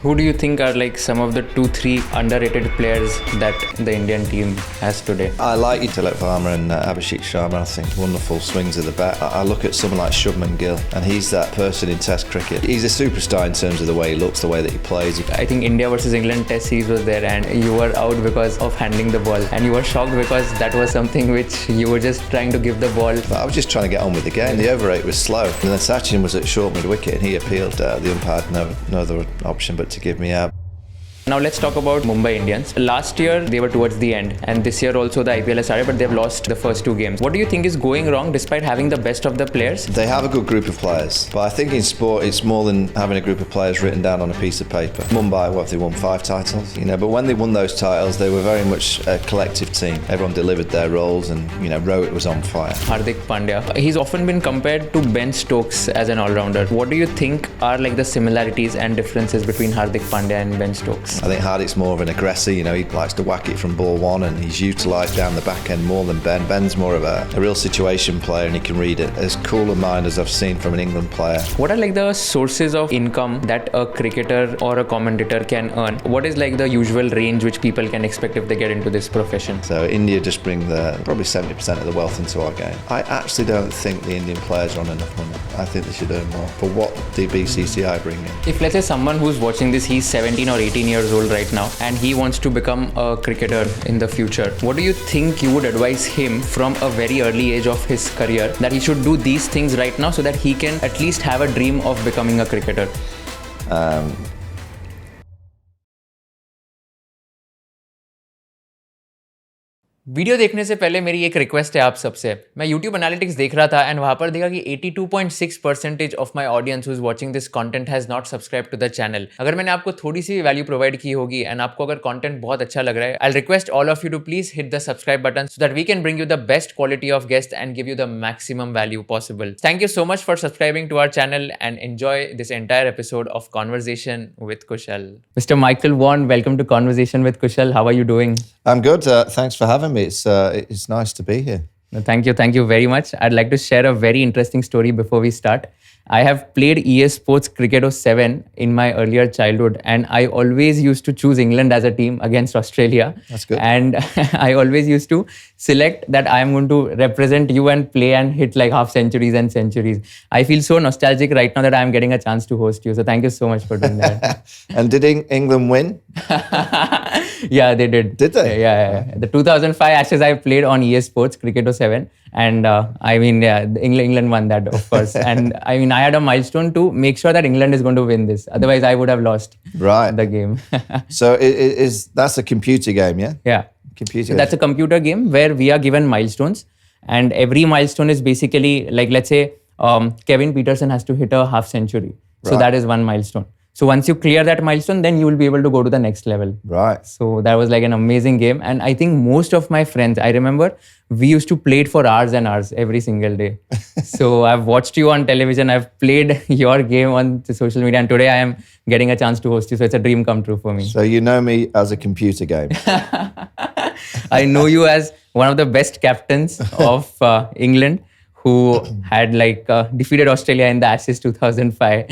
Who do you think are like some of the 2-3 underrated players that the Indian team has today? I like Tilak Varma and Abhishek Sharma. I think wonderful swings of the bat. I look at someone like Shubman Gill, and he's that person in Test cricket. He's a superstar in terms of the way he looks, the way that he plays. I think India versus England Test series was there, and you were out because of handling the ball, and you were shocked because that was something which you were just trying to give the ball. I was just trying to get on with the game. The over rate was slow, and then Sachin was at short mid wicket, and he appealed. The umpire had no other option but to give me out. Now let's talk about Mumbai Indians. Last year they were towards the end, and this year also the IPL has started, but they've lost the first two games. What do you think is going wrong despite having the best of the players? They have a good group of players, but I think in sport it's more than having a group of players written down on a piece of paper. Mumbai, what, they won 5 titles? But when they won those titles, they were very much a collective team. Everyone delivered their roles, and Rohit was on fire. Hardik Pandya, he's often been compared to Ben Stokes as an all-rounder. What do you think are like the similarities and differences between Hardik Pandya and Ben Stokes? I think Hardik's more of an aggressor, he likes to whack it from ball one, and he's utilised down the back end more than Ben. Ben's more of a real situation player, and he can read it. As cool a mind as I've seen from an England player. What are like the sources of income that a cricketer or a commentator can earn? What is like the usual range which people can expect if they get into this profession? So India just bring probably 70% of the wealth into our game. I actually don't think the Indian players are on enough money. I think they should earn more for what the BCCI bring in. If let's say someone who's watching this, he's 17 or 18 years old right now, and he wants to become a cricketer in the future, what do you think you would advise him from a very early age of his career that he should do these things right now so that he can at least have a dream of becoming a cricketer? Video देखने से पहले मेरी एक request है आप सबसे. मैं YouTube analytics देख रहा था एंड वहाँ पर देखा कि 82.6% of my audience who is watching this content has not subscribe to the channel. अगर मैंने आपको थोड़ी सी वैल्यू प्रोवाइड की होगी एंड आपको अगर कंटेंट बहुत अच्छा लग रहा है, I request all of you to please hit the subscribe button so that we can bring you the best quality of guest and give you the maximum value possible. Thank you so much for subscribing to our channel and enjoy this entire episode of conversation with Kushal. Mr. Michael Vaughan, welcome to Conversation with Kushal. How are you doing? I'm good. Thanks for having me. It's nice to be here. Thank you very much. I'd like to share a very interesting story before we start. I have played EA Sports Cricket 07 in my earlier childhood, and I always used to choose England as a team against Australia. That's good. And I always used to select that I am going to represent you and play and hit like half centuries and centuries. I feel so nostalgic right now that I am getting a chance to host you. So thank you so much for doing that. And did England win? Yeah, they did. Did they? Yeah. The 2005 Ashes I played on EA Sports Cricket 07. And England won that, of course. And I had a milestone to make sure that England is going to win this. Otherwise, I would have lost the game. So that's a computer game, yeah? Yeah. Computer. That's a computer game where we are given milestones. And every milestone is basically like, let's say, Kevin Peterson has to hit a half century. So that is one milestone. So once you clear that milestone, then you will be able to go to the next level. Right. So that was like an amazing game. And I think most of my friends, I remember we used to play it for hours and hours every single day. So I've watched you on television. I've played your game on the social media. And today I am getting a chance to host you. So it's a dream come true for me. So you know me as a computer game. I know you as one of the best captains of England who had defeated Australia in the Ashes 2005.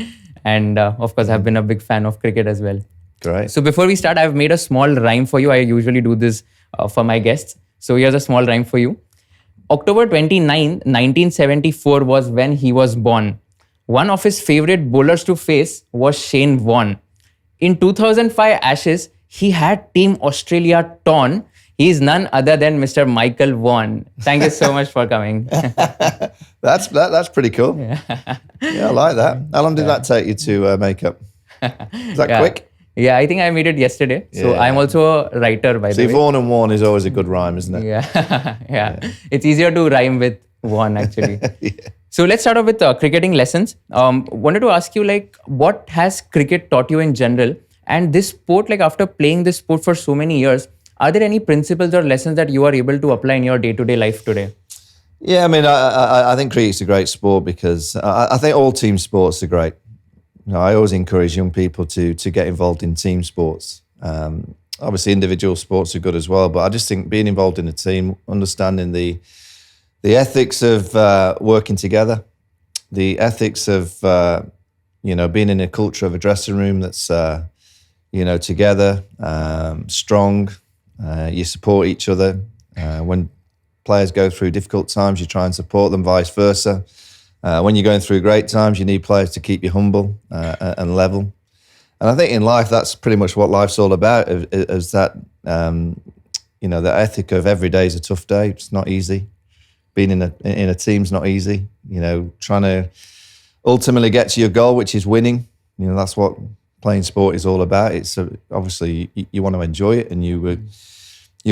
And of course, I've been a big fan of cricket as well. Great. So before we start, I've made a small rhyme for you. I usually do this for my guests. So here's a small rhyme for you. October 29, 1974 was when he was born. One of his favorite bowlers to face was Shane Warne. In 2005 Ashes, he had Team Australia torn. He is none other than Mr. Michael Vaughan. Thank you so much for coming. That's pretty cool. Yeah, I like that. How long did that take you to make up? Is that quick? Yeah, I think I made it yesterday. So I'm also a writer, by the way. See, Vaughan and Warne is always a good rhyme, isn't it? Yeah. It's easier to rhyme with Vaughan, actually. Yeah. So let's start off with cricketing lessons. Wanted to ask you, what has cricket taught you in general? And this sport, after playing this sport for so many years, are there any principles or lessons that you are able to apply in your day-to-day life today? Yeah, I think cricket's a great sport because I think all team sports are great. I always encourage young people to get involved in team sports. Obviously, individual sports are good as well, but I just think being involved in a team, understanding the ethics of working together, the ethics of being in a culture of a dressing room that's together, strong. You support each other. When players go through difficult times, you try and support them, vice versa. When you're going through great times, you need players to keep you humble and level. And I think in life, that's pretty much what life's all about, is that, the ethic of every day is a tough day. It's not easy. Being in a team's not easy. Trying to ultimately get to your goal, which is winning. That's what playing sport is all about. It's obviously you want to enjoy it and you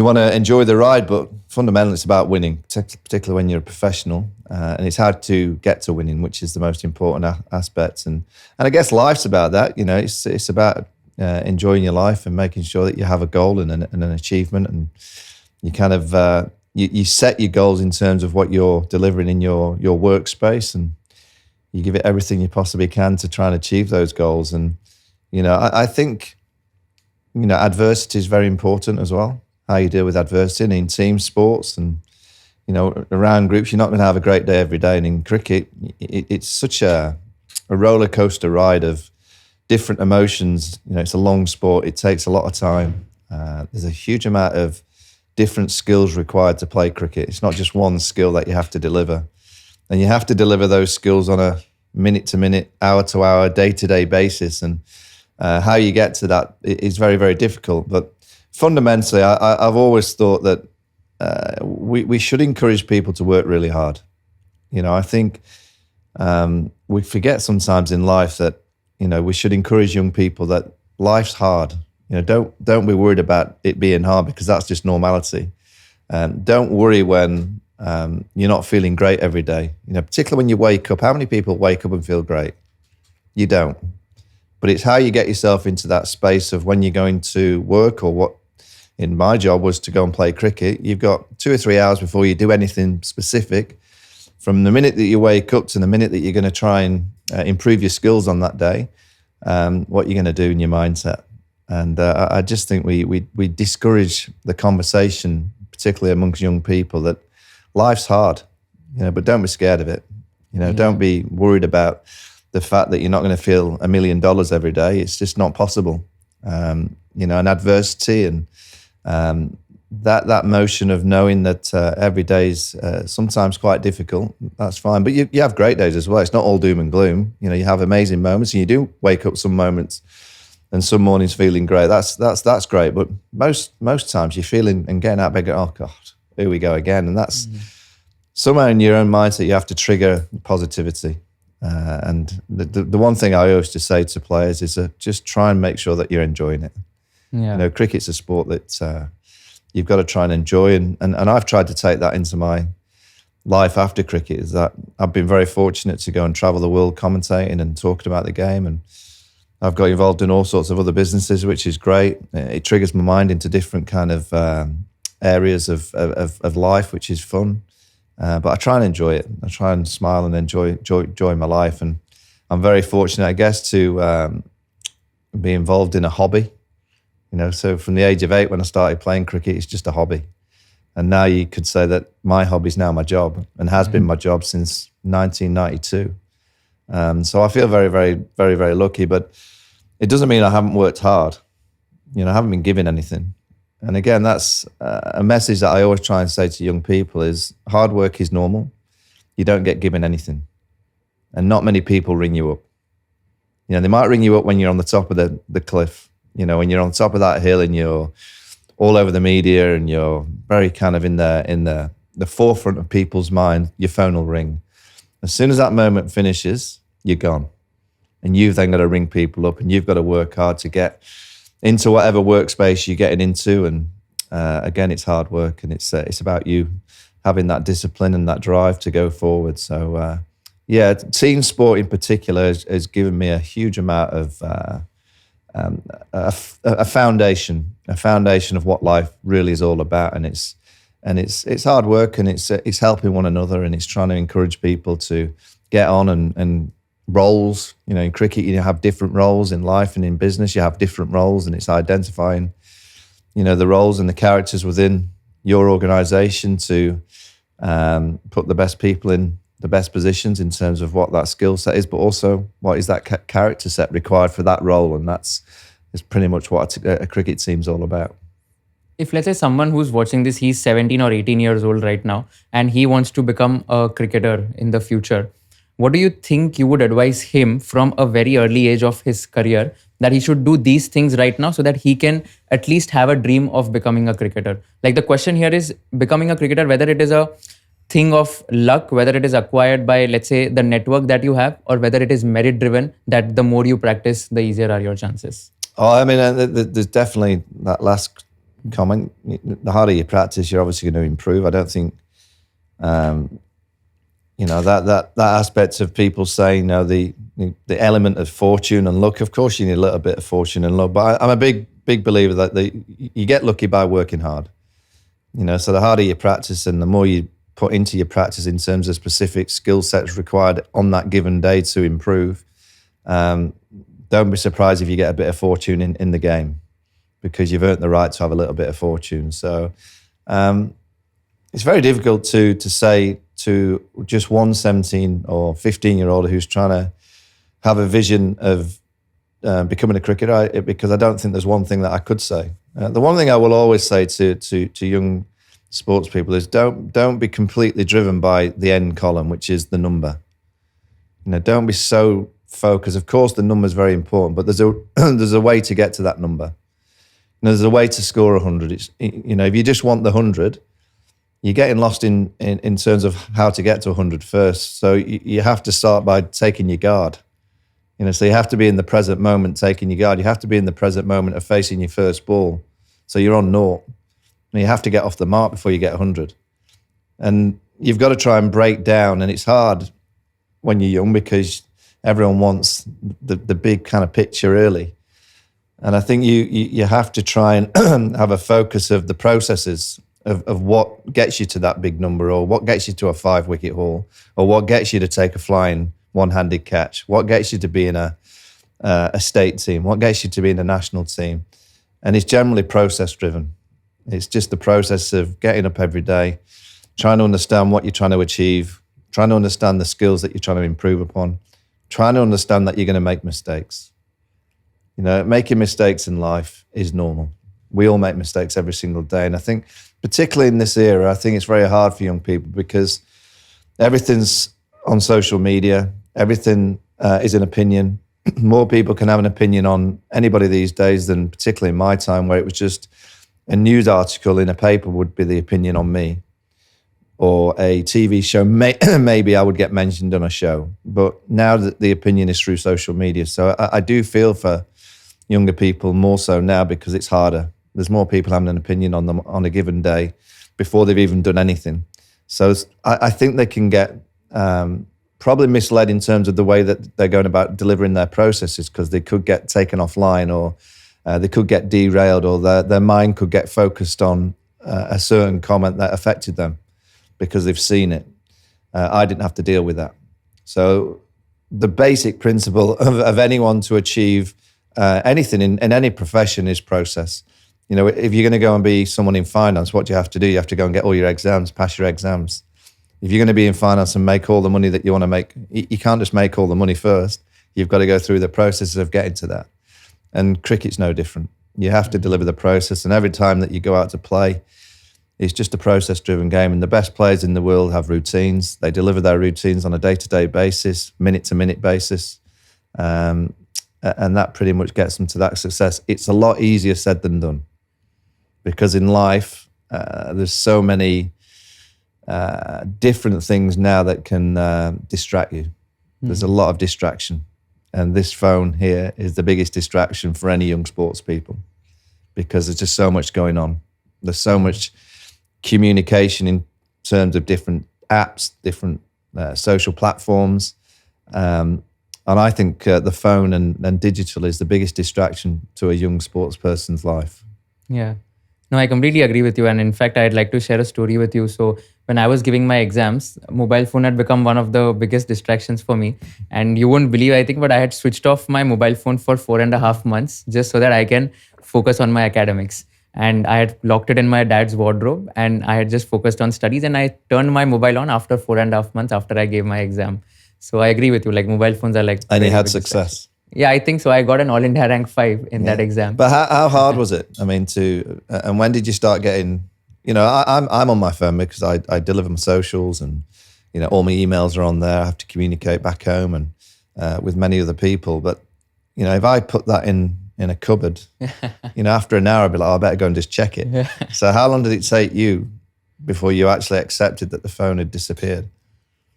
want to enjoy the ride, but fundamentally it's about winning, particularly when you're a professional. And it's hard to get to winning, which is the most important aspect. And I guess life's about that. It's about enjoying your life and making sure that you have a goal and an achievement, and you kind of you set your goals in terms of what you're delivering in your workspace, and you give it everything you possibly can to try and achieve those goals. And I think adversity is very important as well. How you deal with adversity, and in team sports and around groups, you're not going to have a great day every day. And in cricket, it's such a roller coaster ride of different emotions. It's a long sport. It takes a lot of time. There's a huge amount of different skills required to play cricket. It's not just one skill that you have to deliver. And you have to deliver those skills on a minute-to-minute, hour-to-hour, day-to-day basis. And how you get to that is very, very difficult. But fundamentally, I've always thought that we should encourage people to work really hard. I think we forget sometimes in life that, we should encourage young people that life's hard. Don't be worried about it being hard, because that's just normality. Don't worry when you're not feeling great every day. Particularly when you wake up. How many people wake up and feel great? You don't. But it's how you get yourself into that space of when you're going to work, or what in my job was to go and play cricket. You've got 2 or 3 hours before you do anything specific. From the minute that you wake up to the minute that you're going to try and improve your skills on that day, what you're going to do in your mindset. And I just think we discourage the conversation, particularly amongst young people, that life's hard, but don't be scared of it. Don't be worried about the fact that you're not going to feel $1 million every day. It's just not possible. And adversity and that motion of knowing that every day is sometimes quite difficult, that's fine. But you have great days as well. It's not all doom and gloom. You have amazing moments, and you do wake up some moments and some mornings feeling great. That's great. But most times you're feeling and getting out of bed going, oh God, here we go again. And that's somewhere in your own mindset, you have to trigger positivity. And the one thing I always just say to players is just try and make sure that you're enjoying it. Yeah. Cricket's a sport that you've got to try and enjoy. And I've tried to take that into my life after cricket, is that I've been very fortunate to go and travel the world commentating and talking about the game. And I've got involved in all sorts of other businesses, which is great. It triggers my mind into different kind of areas of life, which is fun. But I try and enjoy it. I try and smile and enjoy my life. And I'm very fortunate, I guess, to be involved in a hobby. So from the age of 8, when I started playing cricket, it's just a hobby. And now you could say that my hobby is now my job, and has been my job since 1992. So I feel very, very, very, very lucky. But it doesn't mean I haven't worked hard. I haven't been given anything. And again, that's a message that I always try and say to young people is hard work is normal. You don't get given anything. And not many people ring you up. They might ring you up when you're on the top of the cliff. When you're on top of that hill and you're all over the media and you're very kind of in the forefront of people's mind, your phone will ring. As soon as that moment finishes, you're gone. And you've then got to ring people up, and you've got to work hard to get into whatever workspace you're getting into. And again, it's hard work, and it's about you having that discipline and that drive to go forward. So team sport in particular has given me a huge amount of a foundation of what life really is all about. And it's hard work, and it's helping one another, and it's trying to encourage people to get on and roles. In cricket, you have different roles. In life and in business, you have different roles, and it's identifying, the roles and the characters within your organization to put the best people in the best positions in terms of what that skill set is, but also what is that character set required for that role. And that's is pretty much what a cricket team's all about. If let's say someone who's watching this, he's 17 or 18 years old right now, and he wants to become a cricketer in the future, what do you think you would advise him from a very early age of his career that he should do these things right now so that he can at least have a dream of becoming a cricketer? Like the question here is becoming a cricketer, whether it is a thing of luck, whether it is acquired by, let's say, the network that you have, or whether it is merit driven, that the more you practice, the easier are your chances. Oh, I mean, there's definitely that last comment. The harder you practice, you're obviously going to improve. I don't think, that aspect of people saying, the element of fortune and luck. Of course, you need a little bit of fortune and luck, but I'm a big believer that you get lucky by working hard. So the harder you practice and the more you put into your practice in terms of specific skill sets required on that given day to improve, don't be surprised if you get a bit of fortune in the game, because you've earned the right to have a little bit of fortune. So it's very difficult to say to just one 17 or 15-year-old who's trying to have a vision of becoming a cricketer, because I don't think there's one thing that I could say. The one thing I will always say to young sports people is don't be completely driven by the end column, which is the number. Don't be so focused. Of course, the number is very important, but there's a way to get to that number. There's a way to score 100. It's, if you just want the 100, you're getting lost in terms of how to get to 100 first. So you have to start by taking your guard. So you have to be in the present moment taking your guard. You have to be in the present moment of facing your first ball. So you're on naught. And you have to get off the mark before you get 100. And you've got to try and break down. And it's hard when you're young because everyone wants the big kind of picture early. And I think you have to try and have a focus of the processes of what gets you to that big number, or what gets you to a 5-wicket haul, or what gets you to take a flying one-handed catch, what gets you to be in a state team, what gets you to be in a national team. And it's generally process-driven. It's just the process of getting up every day, trying to understand what you're trying to achieve, trying to understand the skills that you're trying to improve upon, trying to understand that you're going to make mistakes. Making mistakes in life is normal. We all make mistakes every single day. And I think, particularly in this era, I think it's very hard for young people because everything's on social media. Everything is an opinion. More people can have an opinion on anybody these days than particularly in my time, where it was just a news article in a paper would be the opinion on me, or a TV show. Maybe I would get mentioned on a show. But now that the opinion is through social media. So I do feel for younger people more so now because it's harder. There's more people having an opinion on them on a given day before they've even done anything. So I think they can get probably misled in terms of the way that they're going about delivering their processes, because they could get taken offline, or they could get derailed, or their mind could get focused on a certain comment that affected them because they've seen it. I didn't have to deal with that. So the basic principle of anyone to achieve anything in any profession is process. If you're going to go and be someone in finance, what do you have to do? You have to go and get all your exams, pass your exams. If you're going to be in finance and make all the money that you want to make, you can't just make all the money first. You've got to go through the process of getting to that. And cricket's no different. You have to deliver the process. And every time that you go out to play, it's just a process-driven game. And the best players in the world have routines. They deliver their routines on a day-to-day basis, minute-to-minute basis. And that pretty much gets them to that success. It's a lot easier said than done. Because in life, there's so many different things now that can distract you. There's a lot of distraction. And this phone here is the biggest distraction for any young sports people, because there's just so much going on. There's so much communication in terms of different apps, different social platforms. And I think the phone and digital is the biggest distraction to a young sports person's life. Yeah. No, I completely agree with you. And in fact, I'd like to share a story with you. So when I was giving my exams, mobile phone had become one of the biggest distractions for me. And you won't believe, I think, but I had switched off my mobile phone for 4.5 months just so that I can focus on my academics. And I had locked it in my dad's wardrobe and I had just focused on studies, and I turned my mobile on after 4.5 months after I gave my exam. So I agree with you, like mobile phones are like... And you had success. Yeah, I think so. I got an All India rank 5 in that exam. But how hard was it? I mean, and when did you start getting? I'm on my phone because I deliver my socials, and all my emails are on there. I have to communicate back home and with many other people. But if I put that in a cupboard, after an hour I'd be like, I better go and just check it. So how long did it take you before you actually accepted that the phone had disappeared?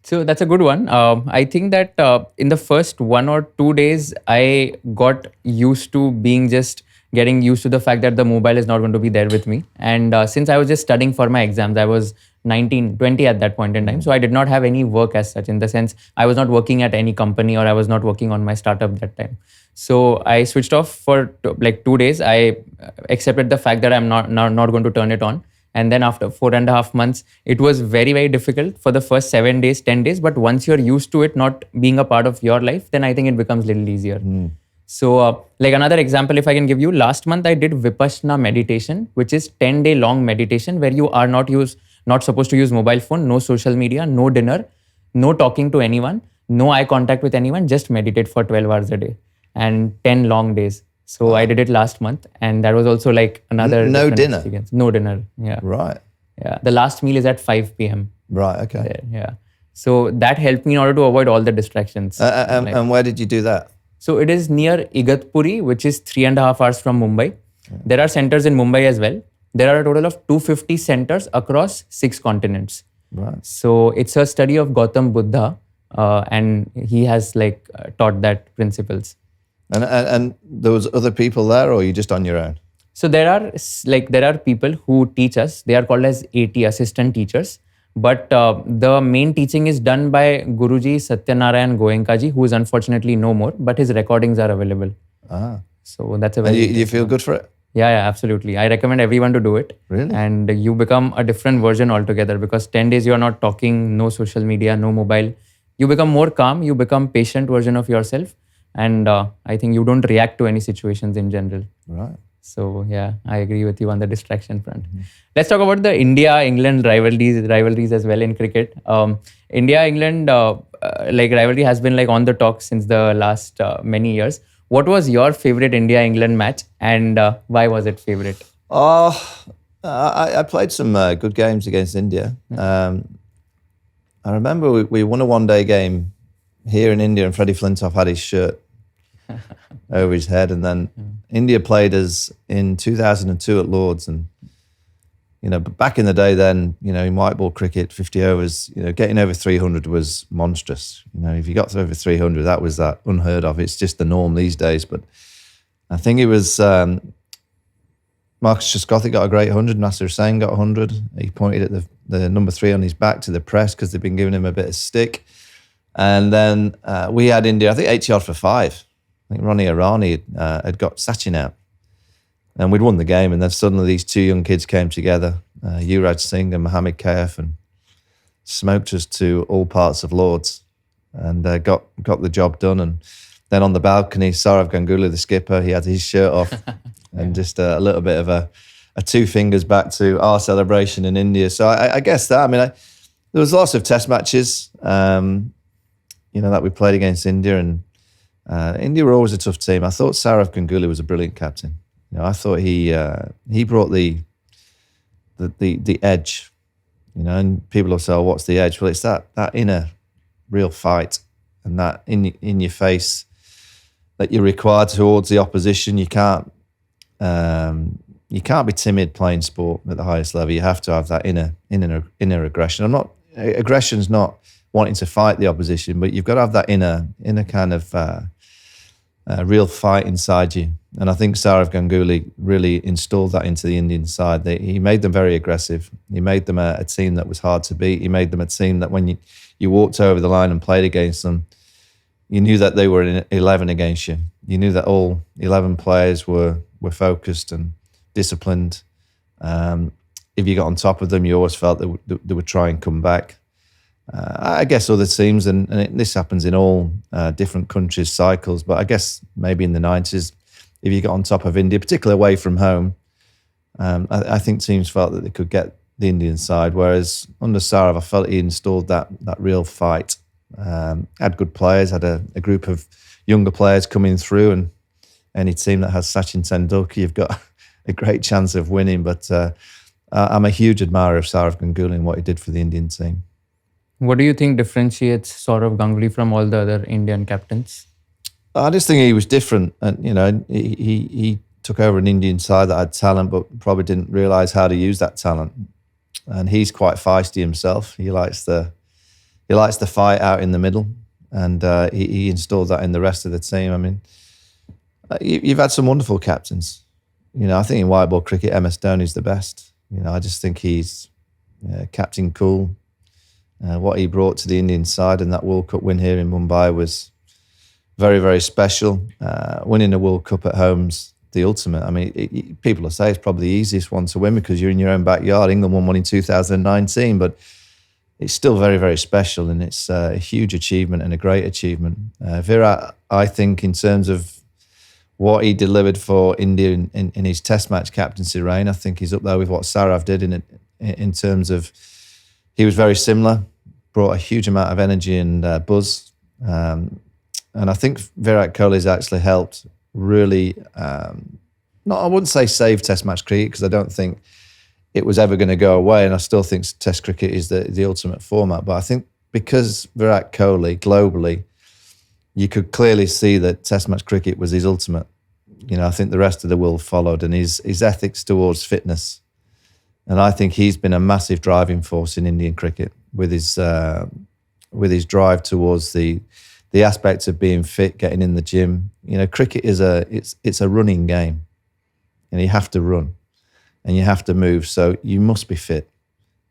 So that's a good one. I think that in the first 1 or 2 days, I got used to getting used to the fact that the mobile is not going to be there with me. And since I was just studying for my exams, I was 19, 20 at that point in time. So I did not have any work as such, in the sense I was not working at any company, or I was not working on my startup that time. So I switched off for like 2 days. I accepted the fact that I'm not going to turn it on. And then after 4.5 months, it was very, very difficult for the first 7 days, 10 days. But once you're used to it not being a part of your life, then I think it becomes a little easier. So like another example, if I can give you, last month I did Vipassana meditation, which is 10-day long meditation where you are not supposed to use mobile phone, no social media, no dinner, no talking to anyone, no eye contact with anyone, just meditate for 12 hours a day and 10 long days. So I did it last month, and that was also like another no dinner. Experience. No dinner. Yeah. Right. Yeah. The last meal is at 5 p.m. Right. Okay. there. Yeah. So that helped me in order to avoid all the distractions. And where did you do that? So it is near Igatpuri, which is 3.5 hours from Mumbai. There are centers in Mumbai as well. There are a total of 250 centers across 6 continents. Right. So it's a study of Gautam Buddha, and he has taught that principles. And there was other people there, or are you just on your own? So there are people who teach us. They are called as AT, assistant teachers. But the main teaching is done by Guruji Satyanarayan Goenkaji, who is unfortunately no more, but his recordings are available. So that's a very... You feel good for it? Yeah, absolutely. I recommend everyone to do it. Really? And you become a different version altogether, because 10 days you are not talking, no social media, no mobile. You become more calm, you become patient version of yourself. And I think you don't react to any situations in general. Right. So yeah, I agree with you on the distraction front. Let's talk about the India-England rivalries as well in cricket. India-England rivalry has been on the talk since the last many years. What was your favorite India-England match, and why was it favorite? I played some good games against India. I remember we won a one-day game here in India, and Freddie Flintoff had his shirt over his head. And then India played us in 2002 at Lords. And, but back in the day then, in white ball cricket, 50 overs, getting over 300 was monstrous. If you got to over 300, that was unheard of. It's just the norm these days. But I think it was Marcus Trescothick got a great 100. Nasser Hussain got 100. He pointed at the number 3 on his back to the press because they'd been giving him a bit of stick. And then we had India, I think 80 odd for 5. I think Ronnie Irani had got Sachin out. And we'd won the game. And then suddenly these 2 young kids came together, Yuvraj Singh and Mohammad Kaif, and smoked us to all parts of Lords and got the job done. And then on the balcony, Saurav Ganguly, the skipper, he had his shirt off and just a little bit of a 2 fingers back to our celebration in India. So I guess that, there was lots of test matches, that we played against India, and India were always a tough team. I thought Saurav Ganguly was a brilliant captain. I thought he brought the edge. And people will say, "Oh, what's the edge?" Well, it's that inner real fight and that in your face that you're required towards the opposition. You can't be timid playing sport at the highest level. You have to have that inner aggression. Aggression's not wanting to fight the opposition, but you've got to have that inner kind of real fight inside you. And I think Saurav Ganguly really installed that into the Indian side. He made them very aggressive. He made them a team that was hard to beat. He made them a team that when you walked over the line and played against them, you knew that they were in 11 against you. You knew that all 11 players were focused and disciplined. If you got on top of them, you always felt they would try and come back. I guess other teams, and this happens in all different countries' cycles, but I guess maybe in the 90s, if you got on top of India, particularly away from home, I think teams felt that they could get the Indian side, whereas under Saurav, I felt he installed that real fight. Had good players, had a group of younger players coming through, and any team that has Sachin Tendulkar, you've got a great chance of winning. But I'm a huge admirer of Sourav Ganguly and what he did for the Indian team. What do you think differentiates Sourav Ganguly from all the other Indian captains? I just think he was different, and he took over an Indian side that had talent, but probably didn't realise how to use that talent. And he's quite feisty himself. He likes the fight out in the middle, and he installed that in the rest of the team. I mean, you've had some wonderful captains. I think in white ball cricket, MS Dhoni's the best. I just think he's Captain Cool. What he brought to the Indian side and that World Cup win here in Mumbai was very, very special. Winning a World Cup at home's the ultimate. I mean, people will say it's probably the easiest one to win because you're in your own backyard. England won one in 2019, but it's still very, very special, and it's a huge achievement and a great achievement. Virat, I think, in terms of what he delivered for India in his Test match captaincy reign, I think he's up there with what Sourav did in terms of he was very similar, brought a huge amount of energy and buzz. And I think Virat Kohli's actually helped really, I wouldn't say save Test match cricket, because I don't think it was ever going to go away, and I still think Test cricket is the ultimate format. But I think because Virat Kohli, globally, you could clearly see that Test match cricket was his ultimate. I think the rest of the world followed, and his ethics towards fitness. And I think he's been a massive driving force in Indian cricket with his drive towards the aspects of being fit, getting in the gym. Cricket is it's a running game, and you have to run and you have to move. So you must be fit,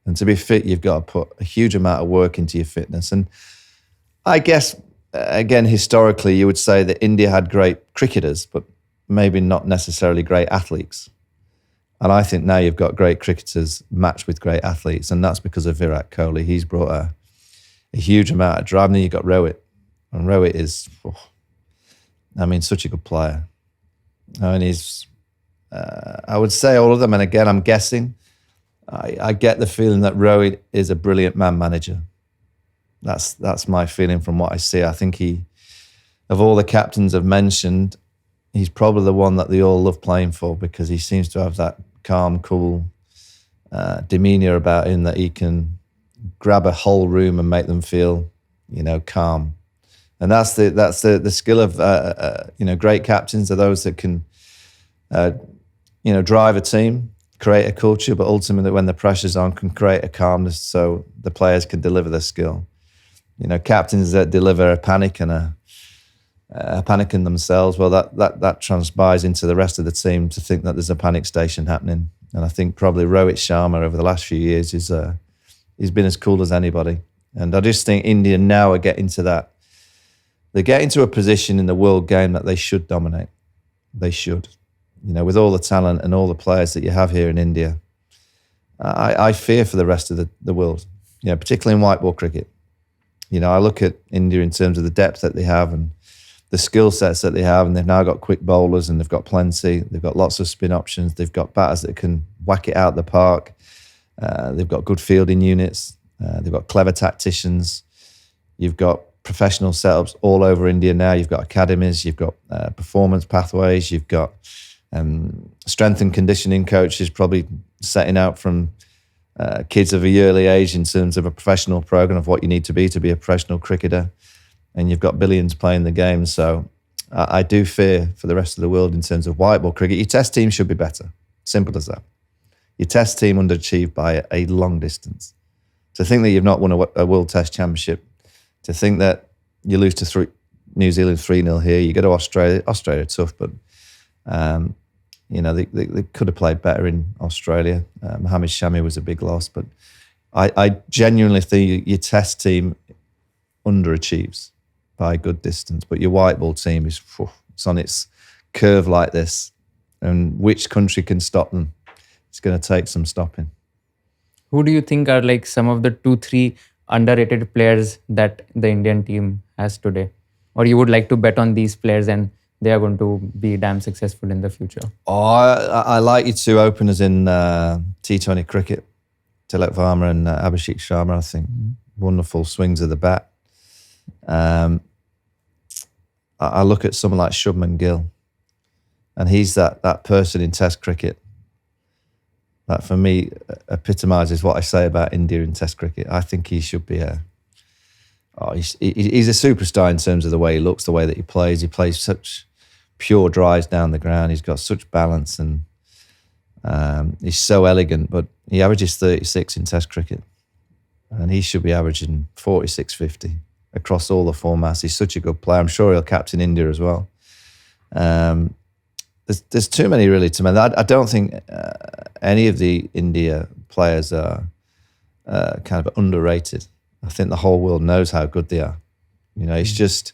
and to be fit, you've got to put a huge amount of work into your fitness. And I guess again, historically, you would say that India had great cricketers, but maybe not necessarily great athletes. And I think now you've got great cricketers matched with great athletes, and that's because of Virat Kohli. He's brought a huge amount of drive. And then you've got Rohit, and Rohit is, such a good player. And he's, I would say all of them, and again, I'm guessing, I get the feeling that Rohit is a brilliant man manager. That's my feeling from what I see. I think of all the captains I've mentioned, he's probably the one that they all love playing for, because he seems to have that calm, cool demeanour about him, that he can grab a whole room and make them feel, calm. And that's the skill of great captains, are those that can drive a team, create a culture, but ultimately when the pressure's on, can create a calmness so the players can deliver their skill. Captains that deliver a panic and a panic in themselves, well, that transpires into the rest of the team to think that there's a panic station happening. And I think probably Rohit Sharma over the last few years he's been as cool as anybody. And I just think India now are getting to that. They get into a position in the world game that they should dominate. They should. With all the talent and all the players that you have here in India, I fear for the rest of the world, particularly in white ball cricket. I look at India in terms of the depth that they have and the skill sets that they have, and they've now got quick bowlers, and they've got plenty. They've got lots of spin options. They've got batters that can whack it out the park. They've got good fielding units. They've got clever tacticians. You've got professional setups all over India now. You've got academies. You've got performance pathways. You've got strength and conditioning coaches probably setting out from kids of a early age in terms of a professional program of what you need to be a professional cricketer. And you've got billions playing the game. So I do fear for the rest of the world in terms of white ball cricket. Your test team should be better. Simple as that. Your test team underachieved by a long distance. To think that you've not won a World Test Championship, to think that you lose to New Zealand 3-0 here, you go to Australia. Australia tough, but they could have played better in Australia. Mohammad Shami was a big loss, but I genuinely think your test team underachieves by a good distance. But your white ball team it's on its curve like this, and which country can stop them? It's going to take some stopping. Who do you think are like some of the 2-3 underrated players that the Indian team has today? Or you would like to bet on these players and they are going to be damn successful in the future? I like your two openers in T20 cricket, Tilak Varma and Abhishek Sharma. I think wonderful swings of the bat. I look at someone like Shubman Gill, and he's that person in Test cricket that for me epitomises what I say about India in Test cricket. I think he should be he's a superstar in terms of the way he looks, the way that he plays. He plays such pure drives down the ground. He's got such balance, and he's so elegant. But he averages 36 in Test cricket, and he should be averaging 46, 50 across all the formats. He's such a good player. I'm sure he'll captain India as well. There's too many really to mention. I don't think any of the India players are kind of underrated. I think the whole world knows how good they are. It's just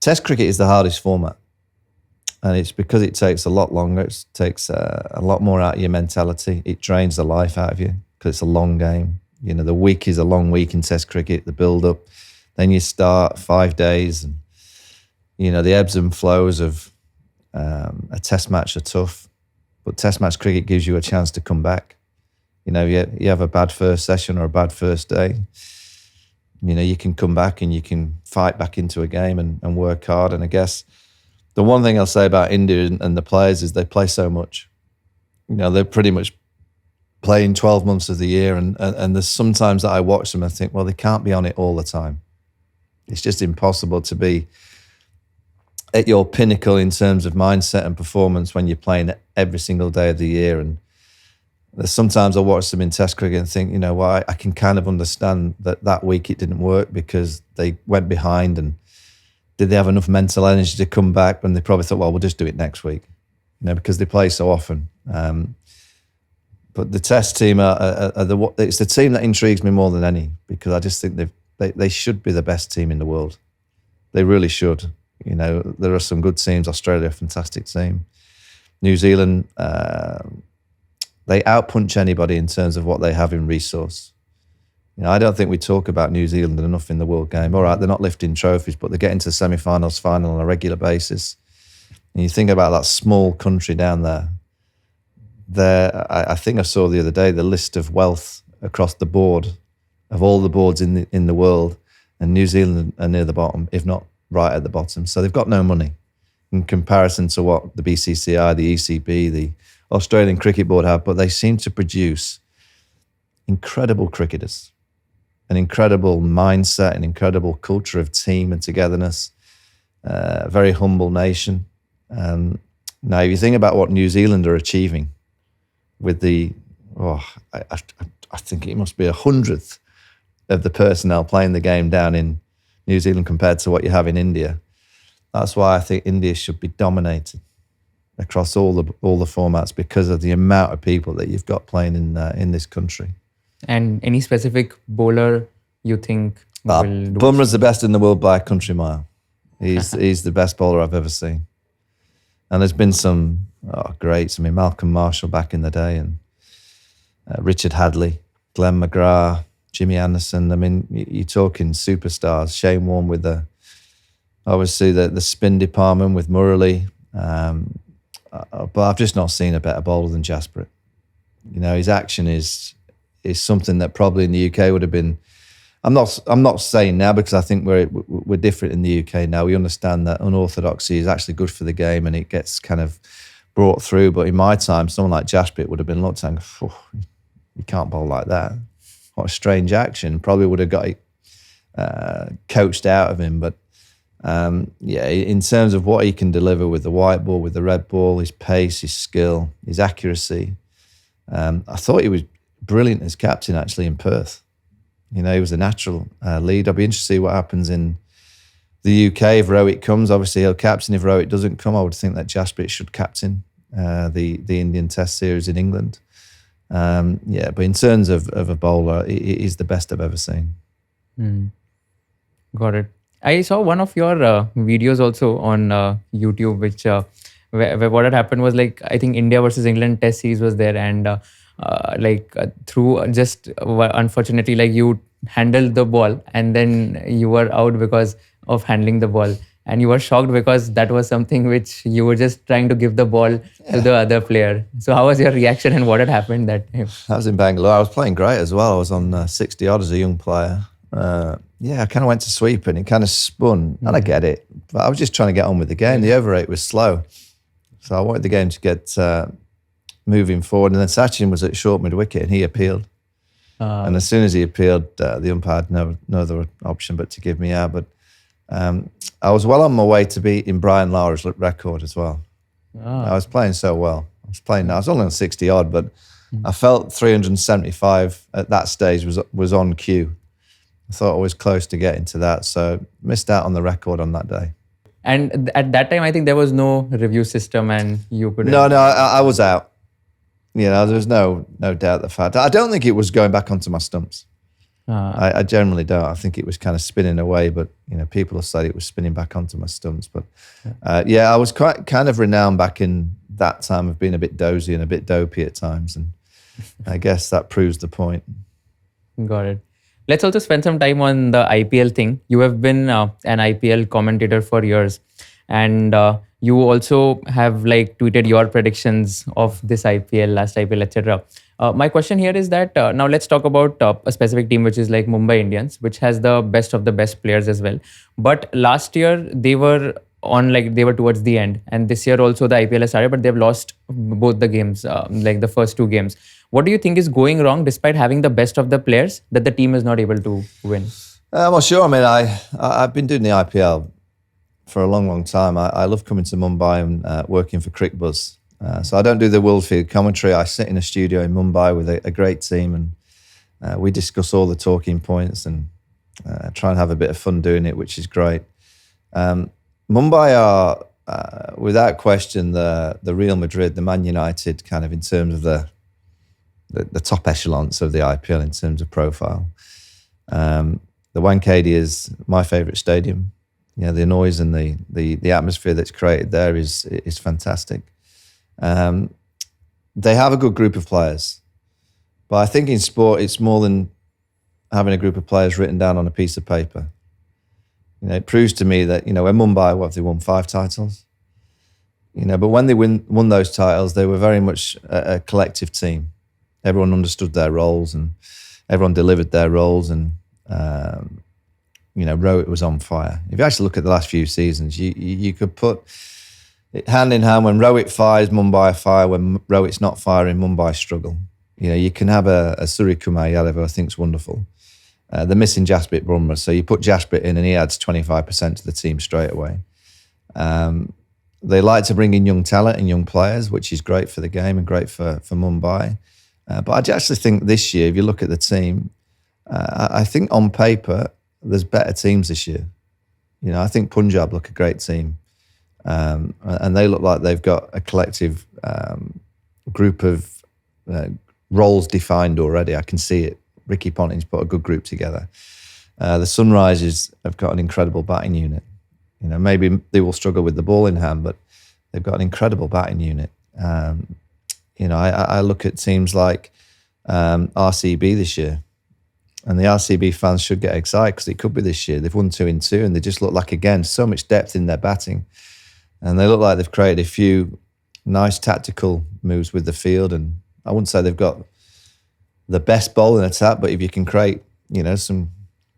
Test cricket is the hardest format, and it's because it takes a lot longer. It takes a lot more out of your mentality. It drains the life out of you because it's a long game. The week is a long week in Test cricket. The build-up, then you start 5 days, and the ebbs and flows of a Test match are tough, but Test match cricket gives you a chance to come back. You have a bad first session or a bad first day, you can come back and you can fight back into a game and work hard. And I guess the one thing I'll say about India and the players is they play so much. They're pretty much playing 12 months of the year, and there's sometimes that I watch them and think, well, they can't be on it all the time. It's just impossible to be at your pinnacle in terms of mindset and performance when you're playing every single day of the year. And sometimes I watch them in Test cricket and think, I can kind of understand that week it didn't work because they went behind, and did they have enough mental energy to come back? And they probably thought, well, we'll just do it next week, because they play so often. But the Test team it's the team that intrigues me more than any, because I just think they should be the best team in the world. They really should. There are some good teams. Australia, a fantastic team. New Zealand, they outpunch anybody in terms of what they have in resource. I don't think we talk about New Zealand enough in the World Game. All right, they're not lifting trophies, but they get into the semi-finals, final on a regular basis. And you think about that small country down there. I think I saw the other day the list of wealth across the board of all the boards in the world, and New Zealand are near the bottom, if not right at the bottom. So they've got no money in comparison to what the BCCI, the ECB, the Australian Cricket Board have, but they seem to produce incredible cricketers, an incredible mindset, an incredible culture of team and togetherness, a very humble nation. Now, if you think about what New Zealand are achieving with I think it must be 100th of the personnel playing the game down in New Zealand compared to what you have in India. That's why I think India should be dominated across all the formats, because of the amount of people that you've got playing in this country. And any specific bowler you think will do? Bumrah's the best in the world by a country mile. He's the best bowler I've ever seen. And there's been some greats. I mean, Malcolm Marshall back in the day, and Richard Hadley, Glenn McGrath, Jimmy Anderson. I mean, you're talking superstars. Shane Warne with obviously the spin department with Murali. But I've just not seen a better bowler than Jasprit. His action is something that probably in the UK would have been. I'm not saying now, because I think we're different in the UK now. We understand that unorthodoxy is actually good for the game, and it gets kind of brought through. But in my time, someone like Jasprit would have been looked at, you can't bowl like that. What a strange action. Probably would have got it coached out of him. But in terms of what he can deliver with the white ball, with the red ball, his pace, his skill, his accuracy, I thought he was brilliant as captain actually in Perth. He was a natural lead. I'll be interested to see what happens in the UK if Rohit comes. Obviously, he'll captain. If Rohit doesn't come, I would think that Jasprit should captain the Indian Test series in England. But in terms of a bowler, he's the best I've ever seen. Got it. I saw one of your videos also on YouTube, which where what had happened was, like, I think India versus England Test series was there, and through just unfortunately, like, you handled the ball and then you were out because of handling the ball, and you were shocked because that was something which you were just trying to give the ball to the other player. So how was your reaction, and what had happened that time? That was in Bangalore. I was playing great as well. I was on 60 odd as a young player. I kind of went to sweep and it kind of spun. And I get it, but I was just trying to get on with the game. The over rate was slow. So I wanted the game to get moving forward. And then Sachin was at short mid wicket and he appealed. And as soon as he appealed, the umpire had no other option but to give me out. But I was well on my way to beating Brian Lara's record as well. I was playing so well. I was only on 60 odd, but I felt 375 at that stage was on cue. I thought I was close to getting to that, so missed out on the record on that day. And at that time, I think there was no review system, and you could. No, I was out. There was no doubt the fact. I don't think it was going back onto my stumps. I generally don't. I think it was kind of spinning away, but people have said it was spinning back onto my stumps. But I was quite kind of renowned back in that time of being a bit dozy and a bit dopey at times, and I guess that proves the point. Got it. Let's also spend some time on the IPL thing. You have been an IPL commentator for years, and you also have tweeted your predictions of this IPL, last IPL, etc. My question here is that now let's talk about a specific team, which is like Mumbai Indians, which has the best of the best players as well. But last year they were towards the end, and this year also the IPL has started, but they've lost both the games, the first two games. What do you think is going wrong, despite having the best of the players, that the team is not able to win? Well, sure. I mean, I've been doing the IPL for a long time. I love coming to Mumbai and working for CricBuzz. So I don't do the Worldfield commentary. I sit in a studio in Mumbai with a great team, and we discuss all the talking points and try and have a bit of fun doing it, which is great. Mumbai are, without question, the Real Madrid, the Man United, kind of in terms of the top echelons of the IPL in terms of profile. The Wankhede is my favourite stadium. The noise and the atmosphere that's created there is fantastic. They have a good group of players, but I think in sport it's more than having a group of players written down on a piece of paper. It proves to me that when Mumbai, what have they won, 5 titles? But when they won those titles, they were very much a collective team. Everyone understood their roles and everyone delivered their roles, and Rohit was on fire. If you actually look at the last few seasons, you could put it hand in hand. When Rohit fires, Mumbai fire. When Rohit's not firing, Mumbai struggle. You can have a Suryakumar Yadav, who I think is wonderful. They're missing Jasprit Bumrah, so you put Jasprit in and he adds 25% to the team straight away. They like to bring in young talent and young players, which is great for the game and great for Mumbai. But I actually think this year, if you look at the team, I think on paper, there's better teams this year. I think Punjab look a great team. And they look like they've got a collective group of roles defined already. I can see it. Ricky Ponting's put a good group together. The Sunrisers have got an incredible batting unit. Maybe they will struggle with the ball in hand, but they've got an incredible batting unit. I look at teams like RCB this year, and the RCB fans should get excited because it could be this year. They've won 2 in 2, and they just look like, again, so much depth in their batting. And they look like they've created a few nice tactical moves with the field. And I wouldn't say they've got the best bowling attack, but if you can create, some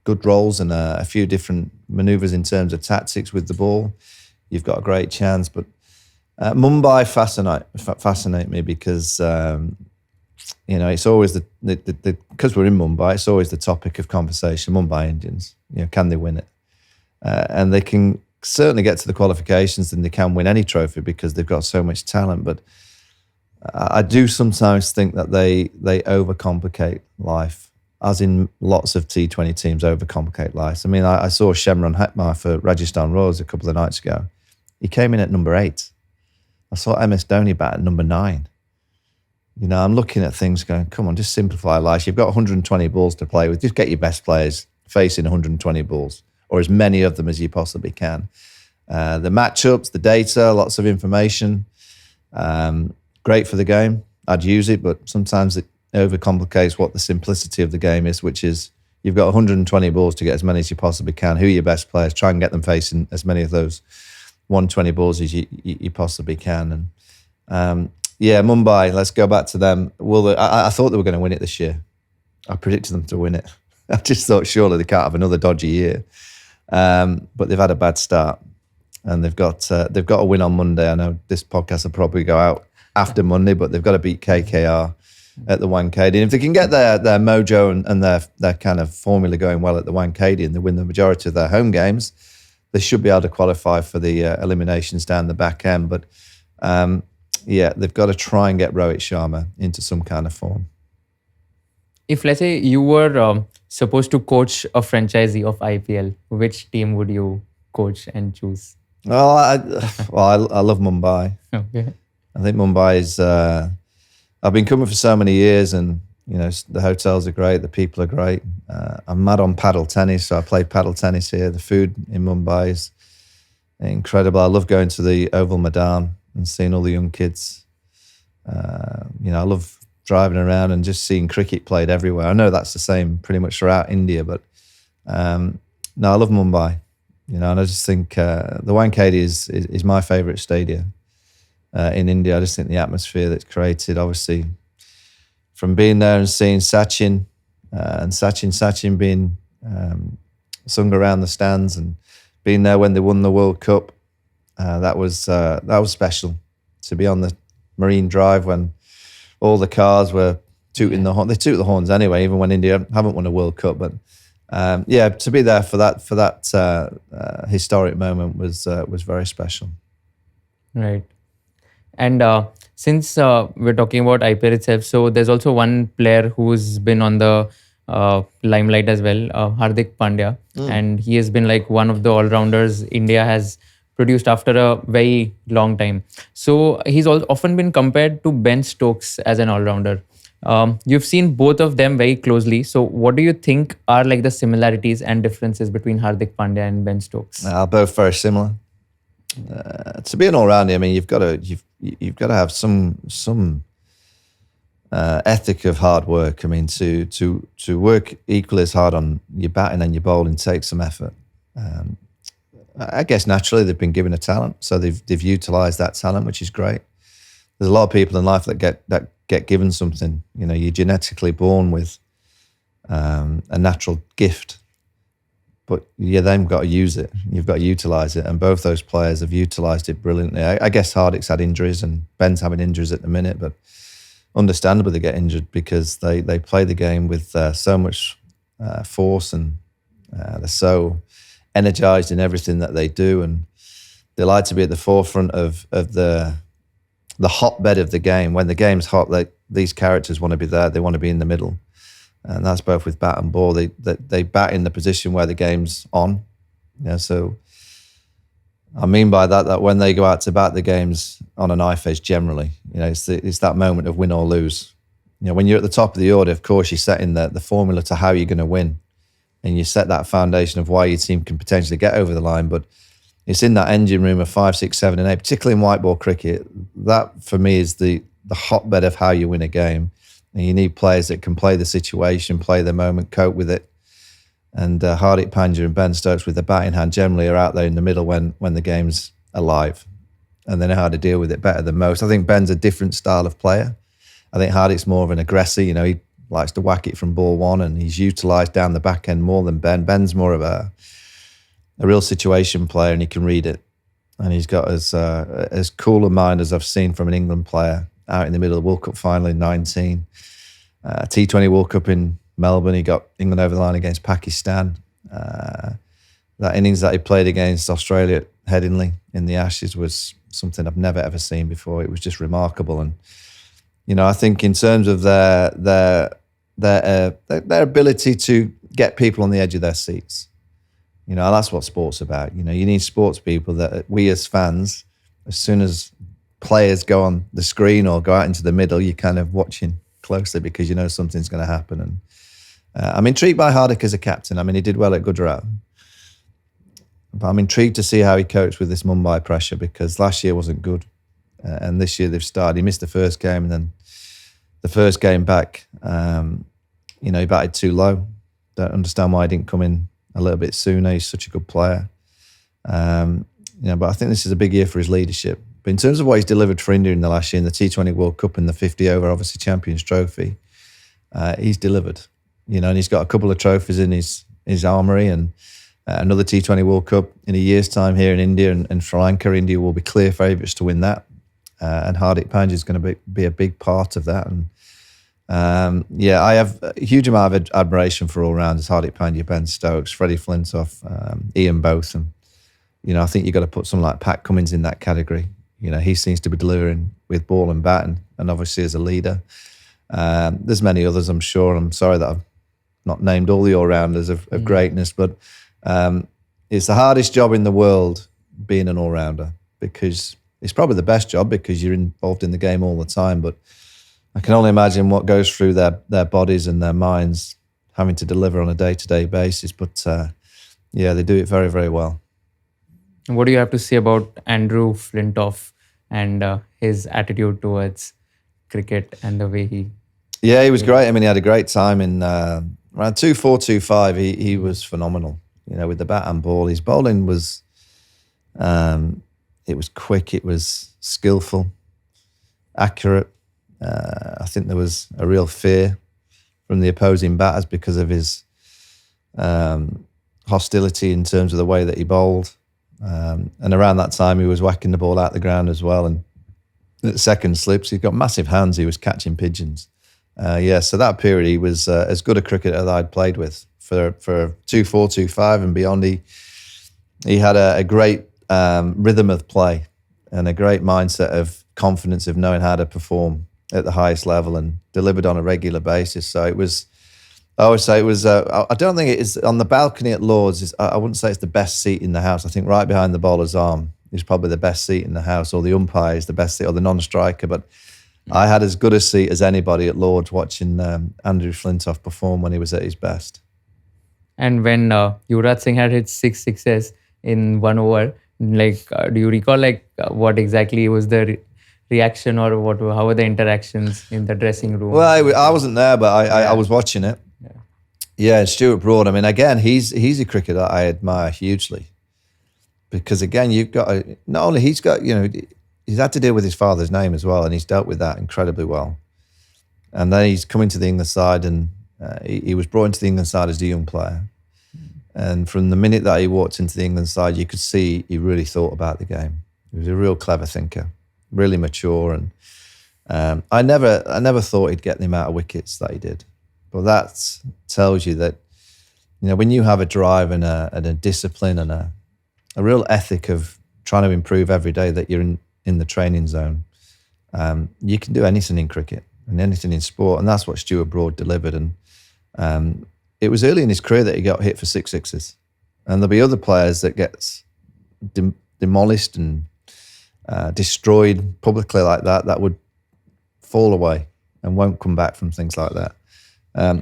good rolls and a few different manoeuvres in terms of tactics with the ball, you've got a great chance. But Mumbai fascinate me because, it's always because we're in Mumbai, it's always the topic of conversation. Mumbai Indians, can they win it? And they can certainly get to the qualifications, and they can win any trophy because they've got so much talent. But I do sometimes think that they overcomplicate life, as in lots of T20 teams overcomplicate life. I mean, I saw Shemron Hetmar for Rajasthan Royals a couple of nights ago. He came in at number 8. I saw MS Dhoni bat at number 9. I'm looking at things going, come on, just simplify life. You've got 120 balls to play with. Just get your best players facing 120 balls, or as many of them as you possibly can. The matchups, the data, lots of information. Great for the game. I'd use it, but sometimes it overcomplicates what the simplicity of the game is, which is you've got 120 balls to get as many as you possibly can. Who are your best players? Try and get them facing as many of those 120 balls as you possibly can. And Mumbai, let's go back to them. I thought they were going to win it this year. I predicted them to win it. I just thought surely they can't have another dodgy year. But they've had a bad start, and they've got a win on Monday. I know this podcast will probably go out after Monday, but they've got to beat KKR at the Wankhede. And if they can get their mojo and their kind of formula going well at the Wankhede and they win the majority of their home games, they should be able to qualify for the eliminations down the back end. But they've got to try and get Rohit Sharma into some kind of form. If let's say you were supposed to coach a franchisee of IPL, which team would you coach and choose? Well, I love Mumbai. Okay. I think Mumbai is. I've been coming for so many years, and the hotels are great, the people are great. I'm mad on paddle tennis, so I play paddle tennis here. The food in Mumbai is incredible. I love going to the Oval Maidan and seeing all the young kids. I love driving around and just seeing cricket played everywhere. I know that's the same pretty much throughout India, but no, I love Mumbai. And I just think the Wankhede is my favourite stadium in India. I just think the atmosphere that's created, obviously, from being there and seeing Sachin and Sachin being sung around the stands and being there when they won the World Cup, that was special. To be on the Marine Drive when all the cars were tooting the horn. They toot the horns anyway, even when India haven't won a World Cup. But to be there for that historic moment was very special. Right. And since we're talking about IPL itself, so there's also one player who's been on the limelight as well, Hardik Pandya. And he has been like one of the all-rounders India has produced after a very long time. So he's often been compared to Ben Stokes as an all-rounder. You've seen both of them very closely. So what do you think are like the similarities and differences between Hardik Pandya and Ben Stokes? Both very similar. To be an all-rounder, I mean, you've got to have some ethic of hard work. I mean, to work equally as hard on your batting and your bowling takes some effort. I guess naturally they've been given a talent, so they've utilised that talent, which is great. There's a lot of people in life that get given something. You're genetically born with a natural gift, but you then got to use it. You've got to utilise it, and both those players have utilised it brilliantly. I guess Hardik's had injuries, and Ben's having injuries at the minute, but understandably they get injured because they play the game with so much force, and they're so energised in everything that they do, and they like to be at the forefront of the hotbed of the game. When the game's hot, these characters want to be there. They want to be in the middle, and that's both with bat and ball. They bat in the position where the game's on. So I mean by that when they go out to bat, the game's on a knife edge generally. It's that moment of win or lose. When you're at the top of the order, of course, you're setting the formula to how you're going to win. And you set that foundation of why your team can potentially get over the line. But it's in that engine room of 5, 6, 7 and 8, particularly in white ball cricket. That, for me, is the hotbed of how you win a game. And you need players that can play the situation, play the moment, cope with it. And Hardik Pandya and Ben Stokes with the batting hand generally are out there in the middle when the game's alive. And they know how to deal with it better than most. I think Ben's a different style of player. I think Hardik's more of an aggressor. He likes to whack it from ball one, and he's utilised down the back end more than Ben. Ben's more of a real situation player, and he can read it. And he's got as cool a mind as I've seen from an England player out in the middle of the World Cup final in 19. T20 World Cup in Melbourne, he got England over the line against Pakistan. That innings that he played against Australia at Headingley in the Ashes was something I've never ever seen before. It was just remarkable. And I think in terms of their ability to get people on the edge of their seats, that's what sport's about. You need sports people that we as fans, as soon as players go on the screen or go out into the middle, you're kind of watching closely because you know something's going to happen. And I'm intrigued by Hardik as a captain. I mean, he did well at Gujarat, but I'm intrigued to see how he copes with this Mumbai pressure because last year wasn't good. And this year they've started. He missed the first game, and then the first game back, he batted too low. Don't understand why he didn't come in a little bit sooner. He's such a good player. But I think this is a big year for his leadership. But in terms of what he's delivered for India in the last year, in the T20 World Cup and the 50 over, obviously Champions Trophy, he's delivered. and he's got a couple of trophies in his armoury, and another T20 World Cup in a year's time here in India and Sri Lanka. India will be clear favourites to win that, and Hardik Pandya is going to be a big part of that. And I have a huge amount of admiration for all-rounders: Hardik Pandya, Ben Stokes, Freddie Flintoff, Ian Botham. I think you've got to put someone like Pat Cummins in that category. He seems to be delivering with ball and bat, and obviously as a leader. There's many others, I'm sure. I'm sorry that I've not named all the all-rounders of greatness, but it's the hardest job in the world being an all-rounder, because it's probably the best job because you're involved in the game all the time. But I can only imagine what goes through their bodies and their minds having to deliver on a day-to-day basis. But they do it very, very well. What do you have to say about Andrew Flintoff and his attitude towards cricket and the way he... Yeah, he was great. I mean, he had a great time in around 2-4, 2-5. He was phenomenal, with the bat and ball. His bowling was, it was quick, it was skillful, accurate. I think there was a real fear from the opposing batters because of his hostility in terms of the way that he bowled. And around that time, he was whacking the ball out the ground as well. And at second slips, he's got massive hands. He was catching pigeons. So that period, he was as good a cricketer that I'd played with for 2-4, 2-5 and beyond. He had a great rhythm of play and a great mindset of confidence of knowing how to perform at the highest level and delivered on a regular basis. So it was... I always say it was, I don't think it is, on the balcony at Lord's, I wouldn't say it's the best seat in the house. I think right behind the bowler's arm is probably the best seat in the house, or the umpire is the best seat, or the non-striker. But I had as good a seat as anybody at Lord's watching Andrew Flintoff perform when he was at his best. And when Yuvraj Singh had hit 6 sixes in 1 over, do you recall what exactly was the reaction, or how were the interactions in the dressing room? Well, I wasn't there, but I was watching it. Yeah, Stuart Broad. I mean, again, he's a cricketer I admire hugely, because again, you've got not only he's got he's had to deal with his father's name as well, and he's dealt with that incredibly well. And then he's coming to the England side, and he was brought into the England side as a young player. And from the minute that he walked into the England side, you could see he really thought about the game. He was a real clever thinker, really mature, and I never thought he'd get the amount of wickets that he did. But that tells you that, when you have a drive and a discipline and a real ethic of trying to improve every day, that you're in the training zone, you can do anything in cricket and anything in sport. And that's what Stuart Broad delivered. And it was early in his career that he got hit for 6 sixes. And there'll be other players that gets demolished and destroyed publicly like that would fall away and won't come back from things like that.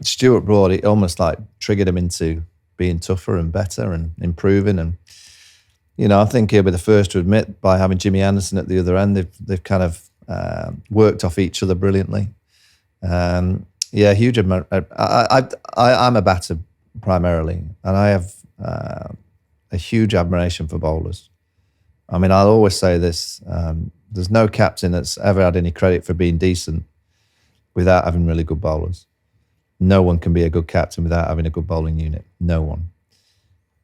Stuart Broad, it almost triggered him into being tougher and better and improving. And, I think he'll be the first to admit, by having Jimmy Anderson at the other end, they've kind of worked off each other brilliantly. Huge. I'm a batter primarily, and I have a huge admiration for bowlers. I mean, I'll always say this, there's no captain that's ever had any credit for being decent without having really good bowlers. No one can be a good captain without having a good bowling unit. No one.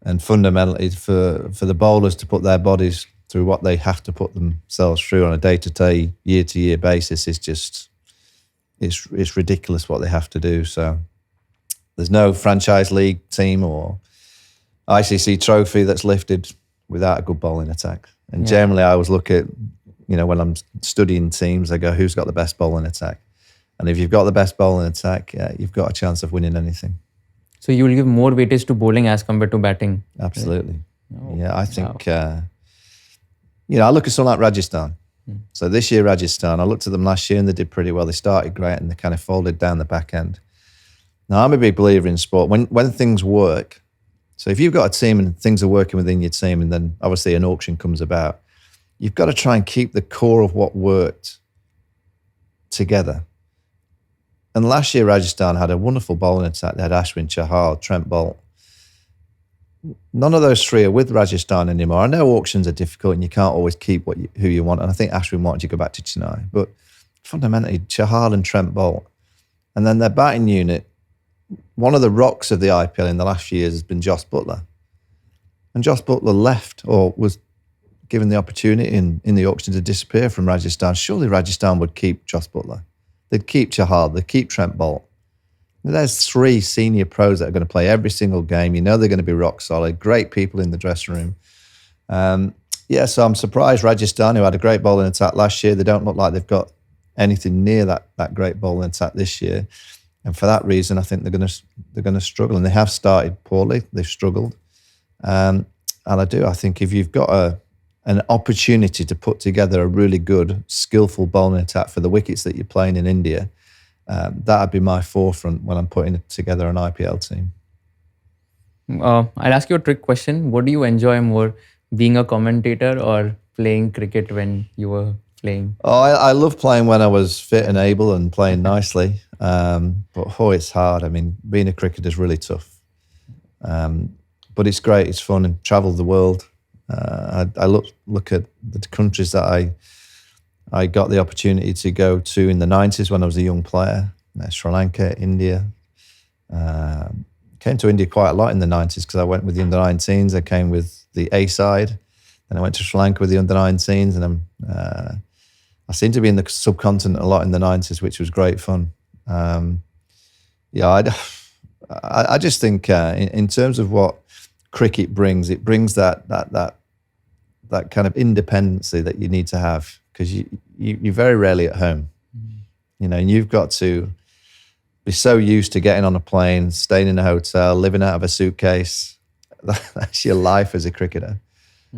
And fundamentally, for the bowlers to put their bodies through what they have to put themselves through on a day-to-day, year-to-year basis is just, it's ridiculous what they have to do. So there's no franchise league team or ICC trophy that's lifted without a good bowling attack. And generally, I always look at, when I'm studying teams, I go, who's got the best bowling attack? And if you've got the best bowling attack, you've got a chance of winning anything. So you will give more weightage to bowling as compared to batting? Absolutely. Oh, yeah, I think, I look at someone like Rajasthan. So this year, Rajasthan, I looked at them last year and they did pretty well. They started great and they kind of folded down the back end. Now, I'm a big believer in sport. When things work, so if you've got a team and things are working within your team, and then obviously an auction comes about, you've got to try and keep the core of what worked together. And last year, Rajasthan had a wonderful bowling attack. They had Ashwin, Chahal, Trent Boult. None of those three are with Rajasthan anymore. I know auctions are difficult and you can't always keep who you want. And I think Ashwin wanted to go back to Chennai. But fundamentally, Chahal and Trent Boult. And then their batting unit one of the rocks of the IPL in the last few years has been Jos Buttler. And Jos Buttler left or was given the opportunity in the auction to disappear from Rajasthan. Surely Rajasthan would keep Jos Buttler. They'd keep Chahal. They'd keep Trent Bolt. There's 3 senior pros that are going to play every single game. You know they're going to be rock solid. Great people in the dressing room. So I'm surprised Rajasthan, who had a great bowling attack last year, they don't look like they've got anything near that great bowling attack this year. And for that reason, I think they're going to struggle. And they have started poorly. They've struggled. And I think if you've got an opportunity to put together a really good, skillful bowling attack for the wickets that you're playing in India, that'd be my forefront when I'm putting together an IPL team. I'll ask you a trick question. What do you enjoy more, being a commentator or playing cricket when you were playing? Oh, I love playing when I was fit and able and playing nicely. But it's hard. I mean, being a cricketer is really tough. But it's great. It's fun and travel the world. I look at the countries that I got the opportunity to go to in the 90s when I was a young player. Sri Lanka, India. Came to India quite a lot in the 90s because I went with the under-19s. I came with the A side. Then I went to Sri Lanka with the under-19s. And I seemed to be in the subcontinent a lot in the 90s, which was great fun. I just think in terms of what cricket brings, it brings that kind of independency that you need to have, because you're very rarely at home. And you've got to be so used to getting on a plane, staying in a hotel, living out of a suitcase. That's your life as a cricketer.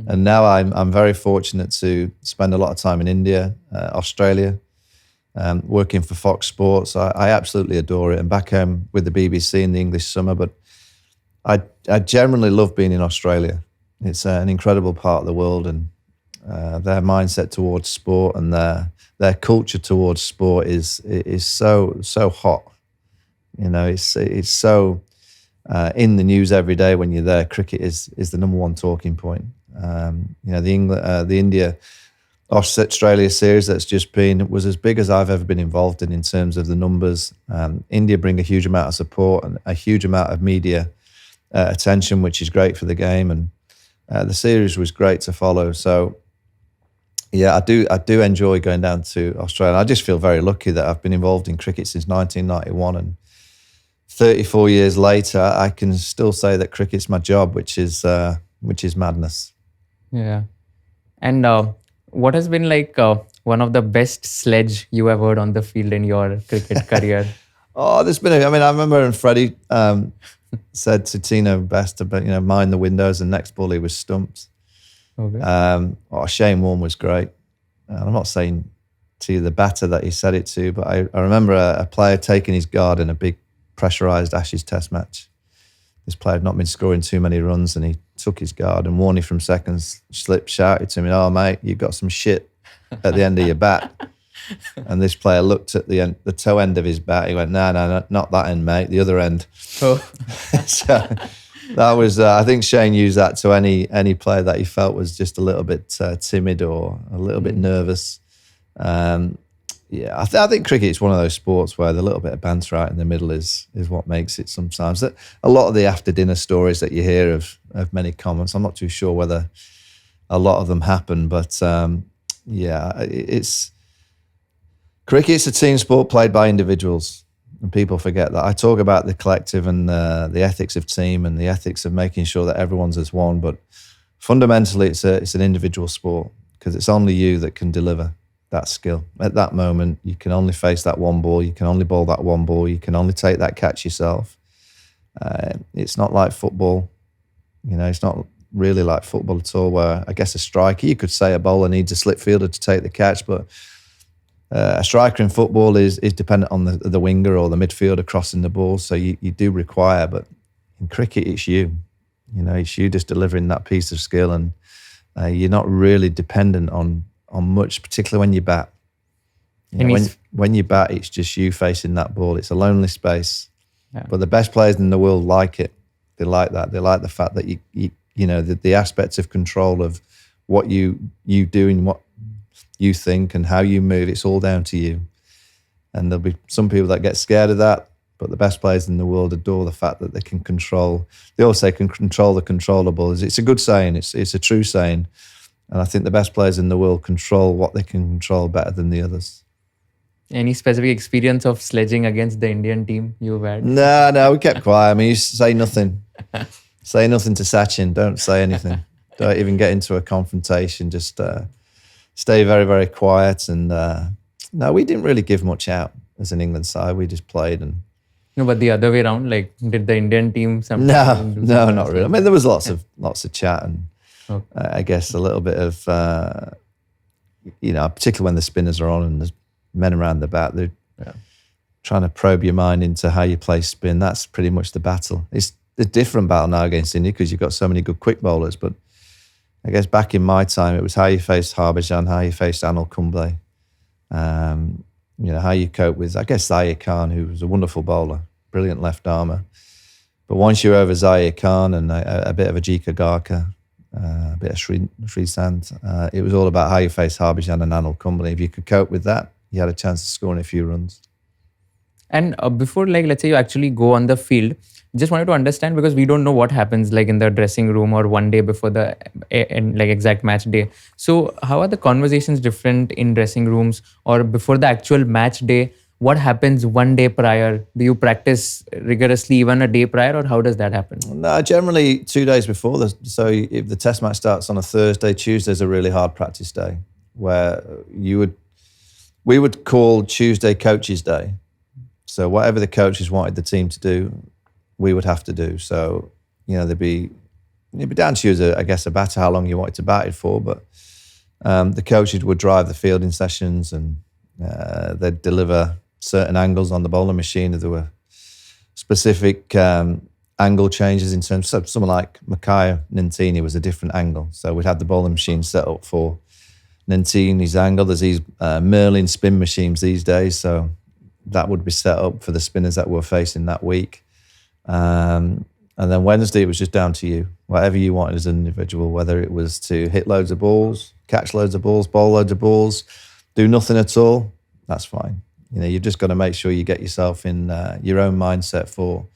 And now I'm very fortunate to spend a lot of time in India, Australia, working for Fox Sports. I absolutely adore it. And back home with the BBC in the English summer. But I generally love being in Australia. It's an incredible part of the world, and their mindset towards sport and their culture towards sport is so hot. It's so in the news every day when you're there. Cricket is the number one talking point. The India Australia series that's just been was as big as I've ever been involved in terms of the numbers. India bring a huge amount of support and a huge amount of media attention, which is great for the game. And the series was great to follow. So yeah, I do enjoy going down to Australia. I just feel very lucky that I've been involved in cricket since 1991, and 34 years later, I can still say that cricket's my job, which is madness. Yeah. And what has been like one of the best sledge you have heard on the field in your cricket career? Oh, there's been. I remember when Freddie said to Tino Best about mind the windows, and next ball he was stumped. Okay. Shane Warne was great. I'm not saying to you the batter that he said it to, but I remember a player taking his guard in a big pressurised Ashes Test match. This player had not been scoring too many runs, and he took his guard, and Warney from seconds slip shouted to him, "Oh mate, you've got some shit at the end of your bat." And this player looked at the toe end of his bat. He went, "No, not that end, mate. The other end." Oh. So that was. I think Shane used that to any player that he felt was just a little bit timid or a little bit nervous. I think cricket is one of those sports where the little bit of banter out in the middle is what makes it sometimes. That a lot of the after dinner stories that you hear of many comments, I'm not too sure whether a lot of them happen, but cricket's a team sport played by individuals, and people forget that. I talk about the collective and the ethics of team and the ethics of making sure that everyone's as one, but fundamentally it's an individual sport, because it's only you that can deliver that skill. At that moment, you can only face that one ball, you can only bowl that one ball, you can only take that catch yourself. It's not like football. It's not really like football at all, where I guess a striker, you could say a bowler needs a slip fielder to take the catch, but a striker in football is dependent on the winger or the midfielder crossing the ball, so you do require, but in cricket it's you. It's you just delivering that piece of skill, and you're not really dependent on much, particularly when you bat. When you bat, it's just you facing that ball. It's a lonely space. Yeah. But the best players in the world like it. They like that. They like the fact that the aspects of control of what you do and what you think and how you move, it's all down to you. And there'll be some people that get scared of that. But the best players in the world adore the fact that they can control. They all say can control the controllables. It's a good saying. It's a true saying. And I think the best players in the world control what they can control better than the others. Any specific experience of sledging against the Indian team you've had? No, we kept quiet. I mean, you say nothing. Say nothing to Sachin. Don't say anything. Don't even get into a confrontation. Just stay very, very quiet. And no, we didn't really give much out as an England side. We just played and. No, but the other way around, like, did the Indian team sometimes? No, not really. I mean, there was lots of chat and Okay. I guess a little bit of, particularly when the spinners are on and there's men around the bat, they're trying to probe your mind into how you play spin. That's pretty much the battle. It's a different battle now against India because you've got so many good quick bowlers. But I guess back in my time, it was how you faced Harbhajan, how you faced Anil Kumble. How you cope with, I guess, Zaire Khan, who was a wonderful bowler, brilliant left armour. But once you're over Zaire Khan and a bit of Ajika Garkar, a bit of Sreesanth, it was all about how you face Harbhajan and Anil Kumble. If you could cope with that, you had a chance of scoring a few runs. And before, like, let's say you actually go on the field, just wanted to understand, because we don't know what happens like in the dressing room or one day before the exact match day. So how are the conversations different in dressing rooms or before the actual match day? What happens one day prior? Do you practice rigorously even a day prior, or how does that happen? No, generally 2 days before. So if the test match starts on a Thursday, Tuesday's a really hard practice day where we would call Tuesday coaches day. So whatever the coaches wanted the team to do, we would have to do. So, it'd be down to you as a batter how long you wanted to bat it for. But the coaches would drive the fielding sessions and they'd deliver certain angles on the bowling machine. If there were specific angle changes in terms of someone like Makhaya Nintini was a different angle. So we'd have the bowling machine set up for Nintini's angle. There's these Merlin spin machines these days. So that would be set up for the spinners that we're facing that week. And then Wednesday, it was just down to you. Whatever you wanted as an individual, whether it was to hit loads of balls, catch loads of balls, bowl loads of balls, do nothing at all, that's fine. You've just got to make sure you get yourself in your own mindset for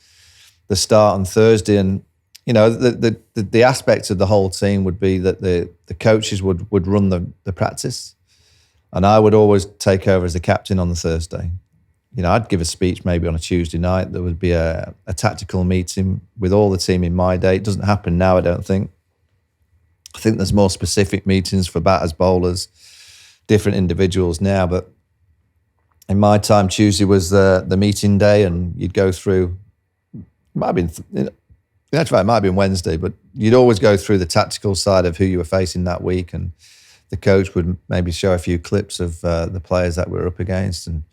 the start on Thursday. And, the aspect of the whole team would be that the coaches would run the practice. And I would always take over as the captain on the Thursday. I'd give a speech maybe on a Tuesday night. There would be a tactical meeting with all the team in my day. It doesn't happen now, I don't think. I think there's more specific meetings for batters, bowlers, different individuals now. But in my time, Tuesday was the meeting day, and you'd go through. It might have been, it might have been Wednesday, but you'd always go through the tactical side of who you were facing that week, and the coach would maybe show a few clips of the players that we're up against and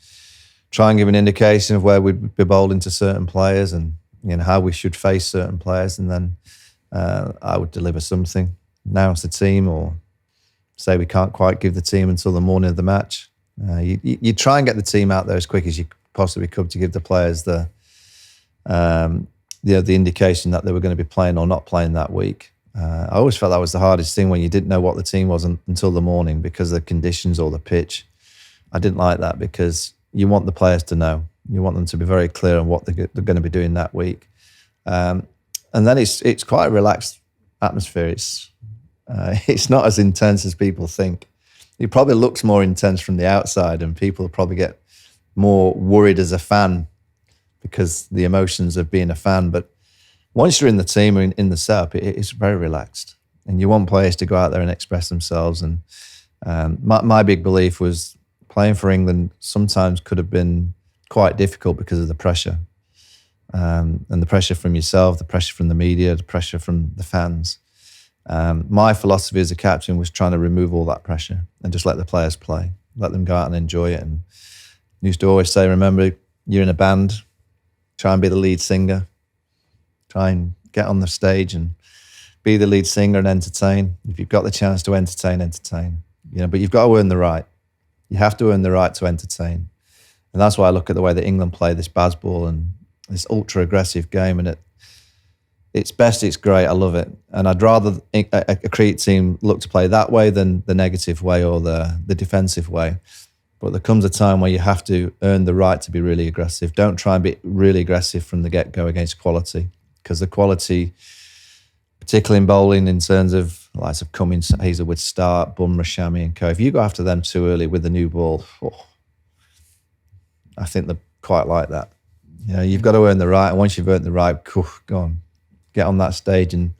try and give an indication of where we'd be bowling to certain players and how we should face certain players. And then I would deliver something, announce the team, or say we can't quite give the team until the morning of the match. You try and get the team out there as quick as you possibly could to give the players the indication that they were going to be playing or not playing that week. I always felt that was the hardest thing when you didn't know what the team was until the morning because of the conditions or the pitch. I didn't like that because you want the players to know. You want them to be very clear on what they're going to be doing that week. And then it's quite a relaxed atmosphere. It's not as intense as people think. It probably looks more intense from the outside, and people probably get more worried as a fan because the emotions of being a fan. But once you're in the team or in the setup, it's very relaxed, and you want players to go out there and express themselves. And my big belief was playing for England sometimes could have been quite difficult because of the pressure, and the pressure from yourself, the pressure from the media, the pressure from the fans. My philosophy as a captain was trying to remove all that pressure and just let the players play, let them go out and enjoy it. And I used to always say, remember, you're in a band, try and be the lead singer, try and get on the stage and be the lead singer and entertain. If you've got the chance to entertain. But you've got to earn the right. You have to earn the right to entertain. And that's why I look at the way that England play this Bazball and this ultra aggressive game. And it's best, it's great, I love it. And I'd rather a cricket team look to play that way than the negative way or the defensive way. But there comes a time where you have to earn the right to be really aggressive. Don't try and be really aggressive from the get-go against quality, because the quality, particularly in bowling, in terms of the likes of Cummins, Hazelwood, Stark, Bumrah, Shami and co, if you go after them too early with the new ball, I think they're quite like that. You've got to earn the right, and once you've earned the right, go on, get on that stage and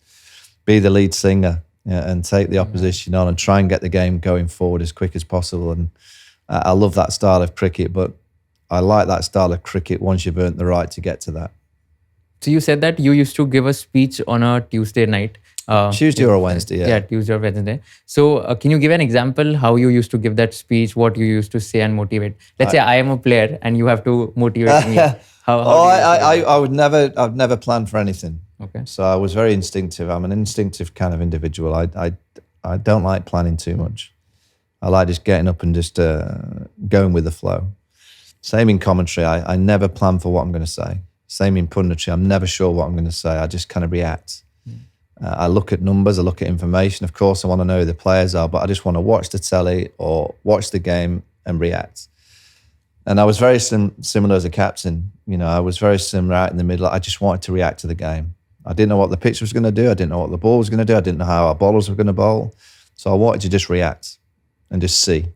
be the lead singer, and take the opposition on and try and get the game going forward as quick as possible. And I love that style of cricket, but I like that style of cricket once you've earned the right to get to that. So you said that you used to give a speech on a Tuesday night. Tuesday or a Wednesday, yeah. Yeah, Tuesday or Wednesday. So can you give an example how you used to give that speech, what you used to say and motivate? Let's say I am a player and you have to motivate me. I've never planned for anything. Okay. So I was very instinctive. I'm an instinctive kind of individual. I don't like planning too much. I like just getting up and just going with the flow. Same in commentary. I never plan for what I'm going to say. Same in punditry. I'm never sure what I'm going to say. I just kind of react. I look at numbers. I look at information. Of course, I want to know who the players are, but I just want to watch the telly or watch the game and react. And I was very similar as a captain. I was very similar out in the middle. I just wanted to react to the game. I didn't know what the pitch was going to do. I didn't know what the ball was going to do. I didn't know how our bowlers were going to bowl. So I wanted to just react and just see.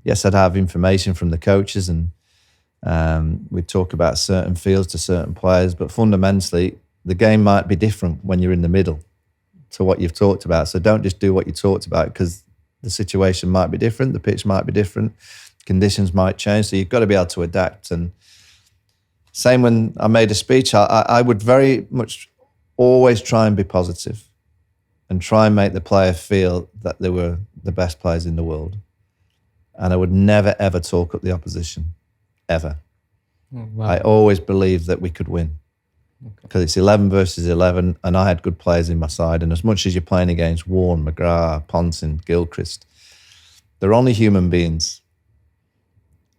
Yes, I'd have information from the coaches and we'd talk about certain fields to certain players, but fundamentally, the game might be different when you're in the middle to what you've talked about. So don't just do what you talked about, because the situation might be different, the pitch might be different, conditions might change. So you've got to be able to adapt. And same when I made a speech, I would very much always try and be positive and try and make the player feel that they were the best players in the world. And I would never, ever talk up the opposition, ever. Oh, wow. I always believed that we could win. Because it's 11 versus 11, and I had good players in my side. And as much as you're playing against Warne, McGrath, Ponting, Gilchrist, they're only human beings.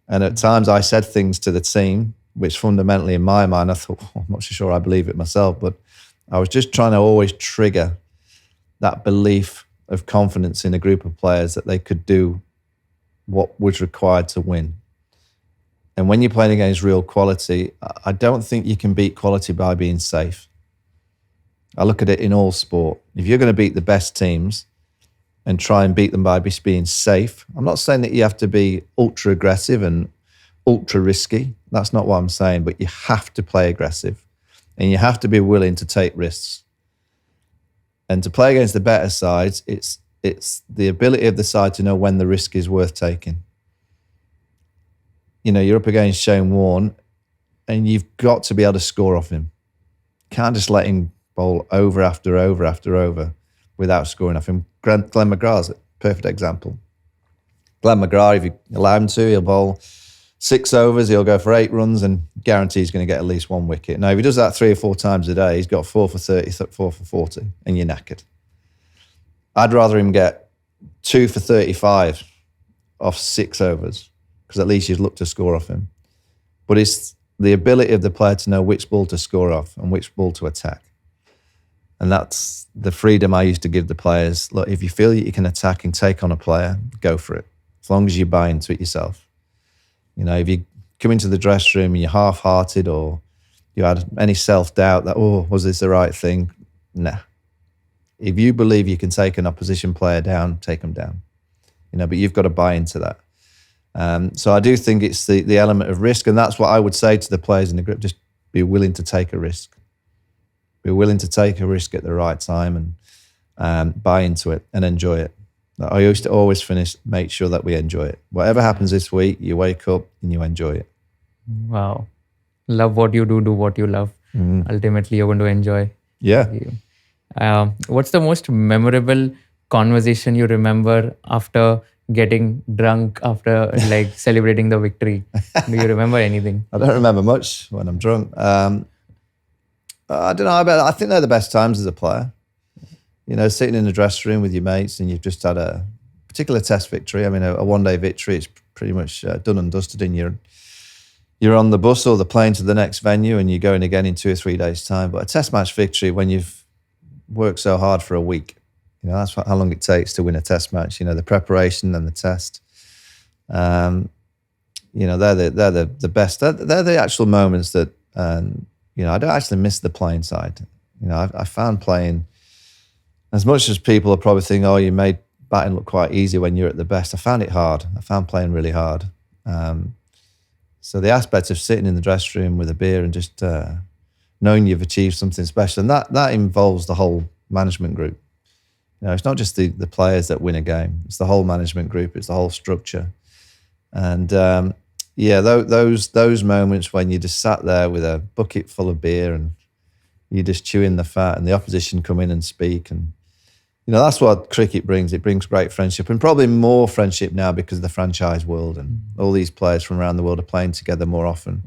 And at times I said things to the team, which fundamentally in my mind, I thought, I'm not so sure I believe it myself, but I was just trying to always trigger that belief of confidence in a group of players that they could do what was required to win. And when you're playing against real quality, I don't think you can beat quality by being safe. I look at it in all sport. If you're going to beat the best teams and try and beat them by just being safe, I'm not saying that you have to be ultra aggressive and ultra risky. That's not what I'm saying, but you have to play aggressive and you have to be willing to take risks. And to play against the better sides, it's the ability of the side to know when the risk is worth taking. You're up against Shane Warne and you've got to be able to score off him. Can't just let him bowl over after over after over without scoring off him. Glenn McGrath's a perfect example. Glenn McGrath, if you allow him to, he'll bowl 6 overs, he'll go for 8 runs and guarantees he's going to get at least 1 wicket. Now, if he does that 3 or 4 times a day, he's got 4 for 30, 4 for 40, and you're knackered. I'd rather him get 2 for 35 off 6 overs, because at least you'd look to score off him. But it's the ability of the player to know which ball to score off and which ball to attack. And that's the freedom I used to give the players. Look, if you feel that you can attack and take on a player, go for it, as long as you buy into it yourself. If you come into the dressing room and you're half-hearted or you had any self-doubt that, was this the right thing? Nah. If you believe you can take an opposition player down, take them down. But you've got to buy into that. So I do think it's the element of risk, and that's what I would say to the players in the group. Just be willing to take a risk. Be willing to take a risk at the right time and buy into it and enjoy it. I used to always finish, make sure that we enjoy it. Whatever happens this week, you wake up and you enjoy it. Wow. Love what you do what you love. Ultimately, you're going to enjoy. Yeah. What's the most memorable conversation you remember after getting drunk, after celebrating the victory? Do you remember anything? I don't remember much when I'm drunk. I don't know. I think they're the best times as a player. Sitting in the dressing room with your mates and you've just had a particular test victory. I mean, a one-day victory, it's pretty much done and dusted, and you're on the bus or the plane to the next venue and you're going again in 2 or 3 days' time. But a test match victory, when you've worked so hard for a week, that's how long it takes to win a test match. The preparation and the test. they're the best. They're the actual moments that I don't actually miss the playing side. I found playing, as much as people are probably thinking, oh, you made batting look quite easy when you're at the best. I found it hard. I found playing really hard. So the aspect of sitting in the dressing room with a beer and just knowing you've achieved something special, and that involves the whole management group. It's not just the players that win a game. It's the whole management group. It's the whole structure. And those moments when you just sat there with a bucket full of beer and you're just chewing the fat, and the opposition come in and speak, and that's what cricket brings. It brings great friendship, and probably more friendship now because of the franchise world, and all these players from around the world are playing together more often.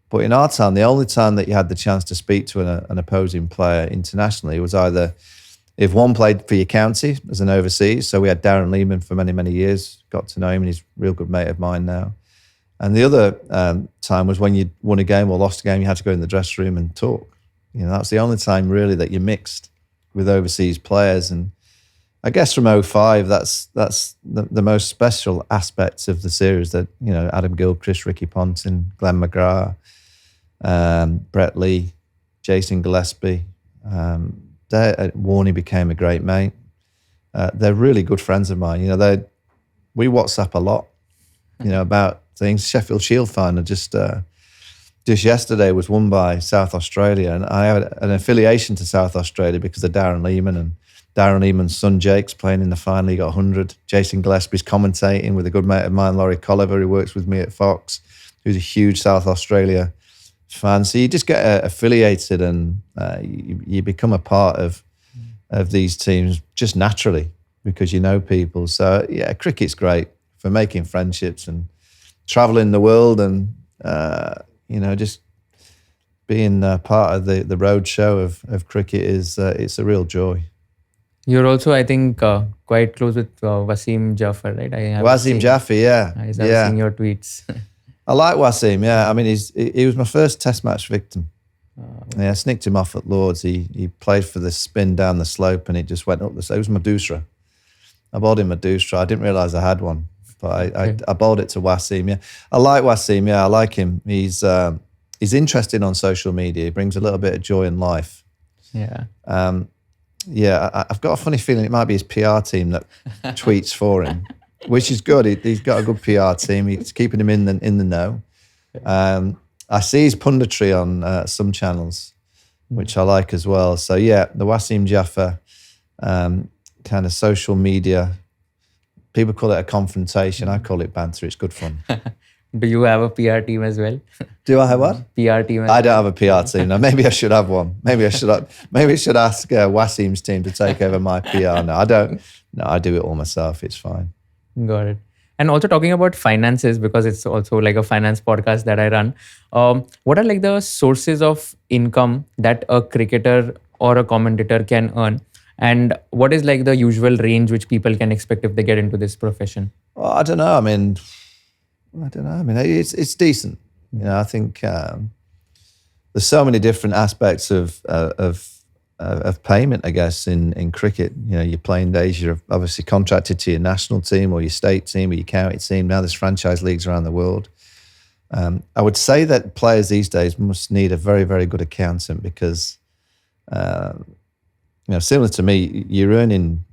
But in our time, the only time that you had the chance to speak to an opposing player internationally was either if one played for your county as an overseas. So we had Darren Lehman for many, many years, got to know him, and he's a real good mate of mine now. And the other time was when you won a game or lost a game, you had to go in the dressing room and talk. That's the only time really that you mixed with overseas players. And I guess from 2005, that's the most special aspects of the series that, Adam Gilchrist, Ricky Ponting, Glenn McGrath, Brett Lee, Jason Gillespie, Warney became a great mate. They're really good friends of mine. We WhatsApp a lot, about things. Sheffield Shield final just yesterday was won by South Australia, and I had an affiliation to South Australia because of Darren Lehman, and Darren Lehman's son Jake's playing in the final. He got 100. Jason Gillespie's commentating with a good mate of mine, Laurie Colliver, who works with me at Fox, who's a huge South Australia fan. So you just get affiliated, and you become a part of these teams just naturally because you know people. So yeah, cricket's great for making friendships and traveling the world, and just being part of the road show of cricket is it's a real joy. You're also, I think, quite close with Wasim Jaffer, right? Wasim Jaffer, yeah. I've seen your tweets. I like Wasim, yeah. I mean, he was my first Test match victim. Yeah, I snicked him off at Lords. He played for the spin down the slope, and it just went up the slope. It was my Doosra. I bowled him a Doosra. I didn't realise I had one, but I bowled it to Wasim, yeah. I like Wasim, yeah. I like him. He's interesting on social media. He brings a little bit of joy in life. Yeah. I've got a funny feeling it might be his PR team that tweets for him, which is good. He's got a good PR team. He's keeping him in the know. I see his punditry on some channels, which I like as well. So yeah, the Wasim Jaffer kind of social media. People call it a confrontation. I call it banter. It's good fun. Do you have a PR team as well? Do I have what? PR team. I don't have a PR team. Now, maybe I should have one. Maybe I should ask Wasim's team to take over my PR. No, I don't. No, I do it all myself. It's fine. Got it. And also talking about finances, because it's also like a finance podcast that I run. What are like the sources of income that a cricketer or a commentator can earn? And what is like the usual range which people can expect if they get into this profession? Well, I don't know. I mean, it's decent. I think there's so many different aspects of payment, I guess, in cricket. Your playing days, you're obviously contracted to your national team or your state team or your county team. Now there's franchise leagues around the world. I would say that players these days must need a very, very good accountant because, similar to me, you're earning,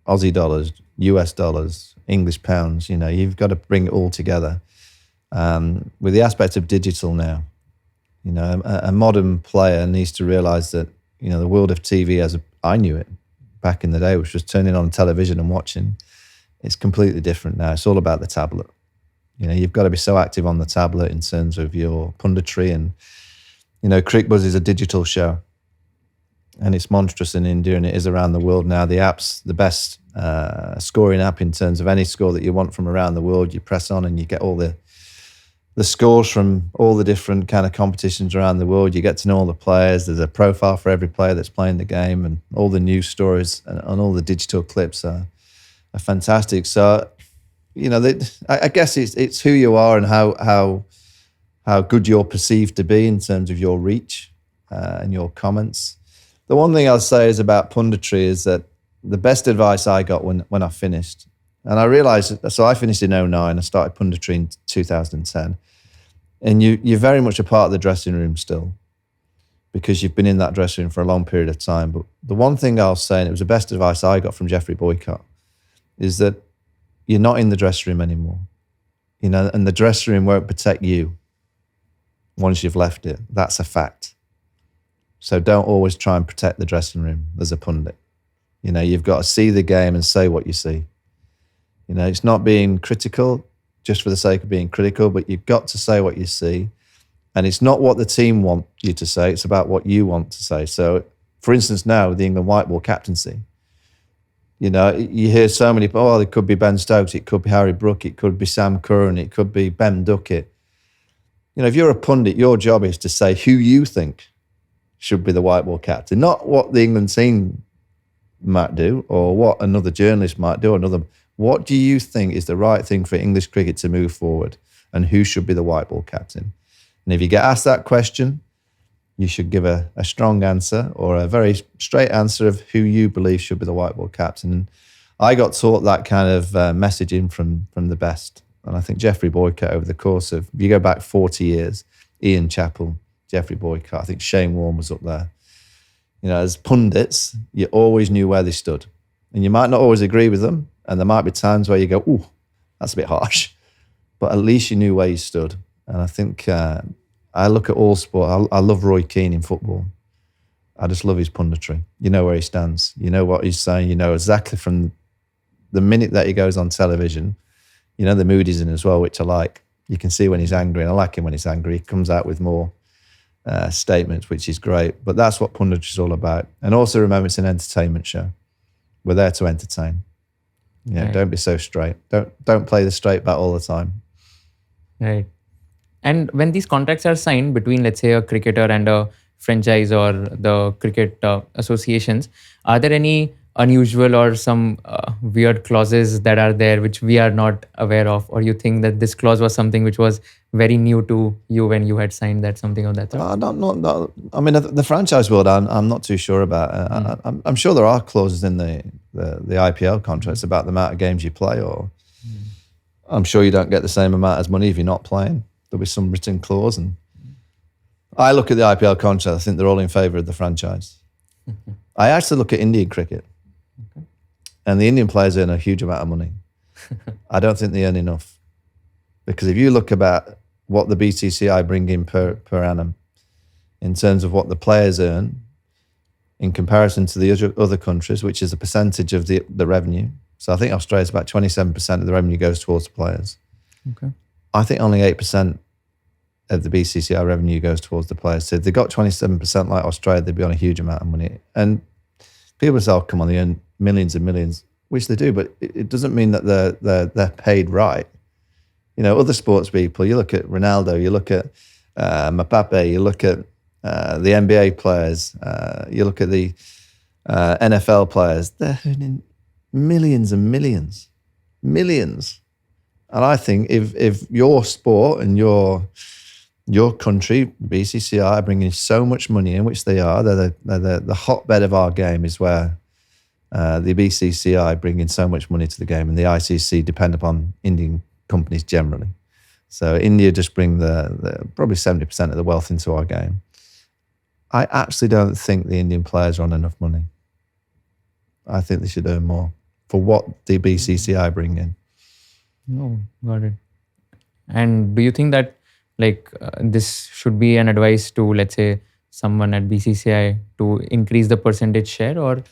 Aussie dollars, US dollars, English pounds. You've got to bring it all together. With the aspect of digital now, a modern player needs to realise that, the world of TV, as I knew it back in the day, which was turning on television and watching, it's completely different now. It's all about the tablet. You've got to be so active on the tablet in terms of your punditry, and CricBuzz is a digital show, and it's monstrous in India, and it is around the world now. The app's the best scoring app in terms of any score that you want from around the world. You press on and you get all the scores from all the different kind of competitions around the world. You get to know all the players. There's a profile for every player that's playing the game, and all the news stories and all the digital clips are fantastic. So, I guess it's who you are and how good you're perceived to be in terms of your reach and your comments. The one thing I'll say is about punditry is that the best advice I got when I finished And I realized, so I finished in 09, I started punditry in 2010. And you're very much a part of the dressing room still, because you've been in that dressing room for a long period of time. But the one thing I'll say, and it was the best advice I got from Geoffrey Boycott, is that you're not in the dressing room anymore. And the dressing room won't protect you once you've left it. That's a fact. So don't always try and protect the dressing room as a pundit. You've got to see the game and say what you see. It's not being critical just for the sake of being critical, but you've got to say what you see. And it's not what the team want you to say, it's about what you want to say. So, for instance, now with the England white ball captaincy, you hear so many, it could be Ben Stokes, it could be Harry Brook, it could be Sam Curran, it could be Ben Duckett. If you're a pundit, your job is to say who you think should be the white ball captain, not what the England team might do or what another journalist might do. What do you think is the right thing for English cricket to move forward, and who should be the white ball captain? And if you get asked that question, you should give a strong answer or a very straight answer of who you believe should be the white ball captain. And I got taught that kind of messaging from the best. And I think Geoffrey Boycott, over the course of, if you go back 40 years, Ian Chappell, Geoffrey Boycott, I think Shane Warne was up there. As pundits, you always knew where they stood. And you might not always agree with them. And there might be times where you go, ooh, that's a bit harsh. But at least you knew where you stood. And I think I look at all sport. I love Roy Keane in football. I just love his punditry. You know where he stands. You know what he's saying. You know exactly from the minute that he goes on television. The mood he's in as well, which I like. You can see when he's angry, and I like him when he's angry. He comes out with more statements, which is great. But that's what punditry is all about. And also remember, it's an entertainment show. We're there to entertain. Right. Don't be so straight. Don't play the straight bat all the time. Right. And when these contracts are signed between, let's say, a cricketer and a franchise or the cricket associations, are there any unusual or some weird clauses that are there which we are not aware of? Or you think that this clause was something which was very new to you when you had signed that, something of that sort? Not. I mean, the franchise world, I'm not too sure about. I'm sure there are clauses in the IPL contracts about the amount of games you play, or I'm sure you don't get the same amount as money if you're not playing. There'll be some written clause. And I look at the IPL contract, I think they're all in favour of the franchise. I actually look at Indian cricket. Okay. And the Indian players earn a huge amount of money. I don't think they earn enough. Because if you look about what the BCCI bring in per annum, in terms of what the players earn, in comparison to the other countries, which is a percentage of the revenue. So I think Australia's about 27% of the revenue goes towards the players. Okay. I think only 8% of the BCCI revenue goes towards the players. So if they got 27% like Australia, they'd be on a huge amount of money. And people say, oh, come on, they earn millions and millions, which they do, but it doesn't mean that they're paid right. Other sports people, you look at Ronaldo, you look at Mbappe, you look at the NBA players, you look at the NFL players, they're earning millions and millions. And I think if your sport and your country, BCCI, are bringing so much money in, which they are, they're the hotbed of our game is where the BCCI bring in so much money to the game, and the ICC depend upon Indian companies generally. So India just bring the probably 70% of the wealth into our game. I actually don't think the Indian players are on enough money. I think they should earn more for what the BCCI bring in. No, got it. And do you think that this should be an advice to, let's say, someone at BCCI to increase the percentage share, or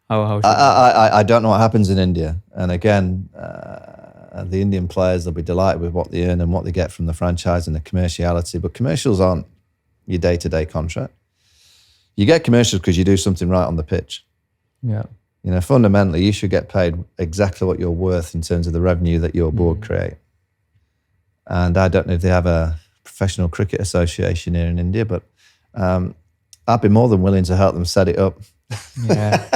how should I don't know what happens in India. And again, the Indian players, they'll be delighted with what they earn and what they get from the franchise and the commerciality. But commercials aren't your day-to-day contract. You get commercials because you do something right on the pitch. Yeah. Fundamentally, you should get paid exactly what you're worth in terms of the revenue that your board create. And I don't know if they have a professional cricket association here in India, but I'd be more than willing to help them set it up. Yeah.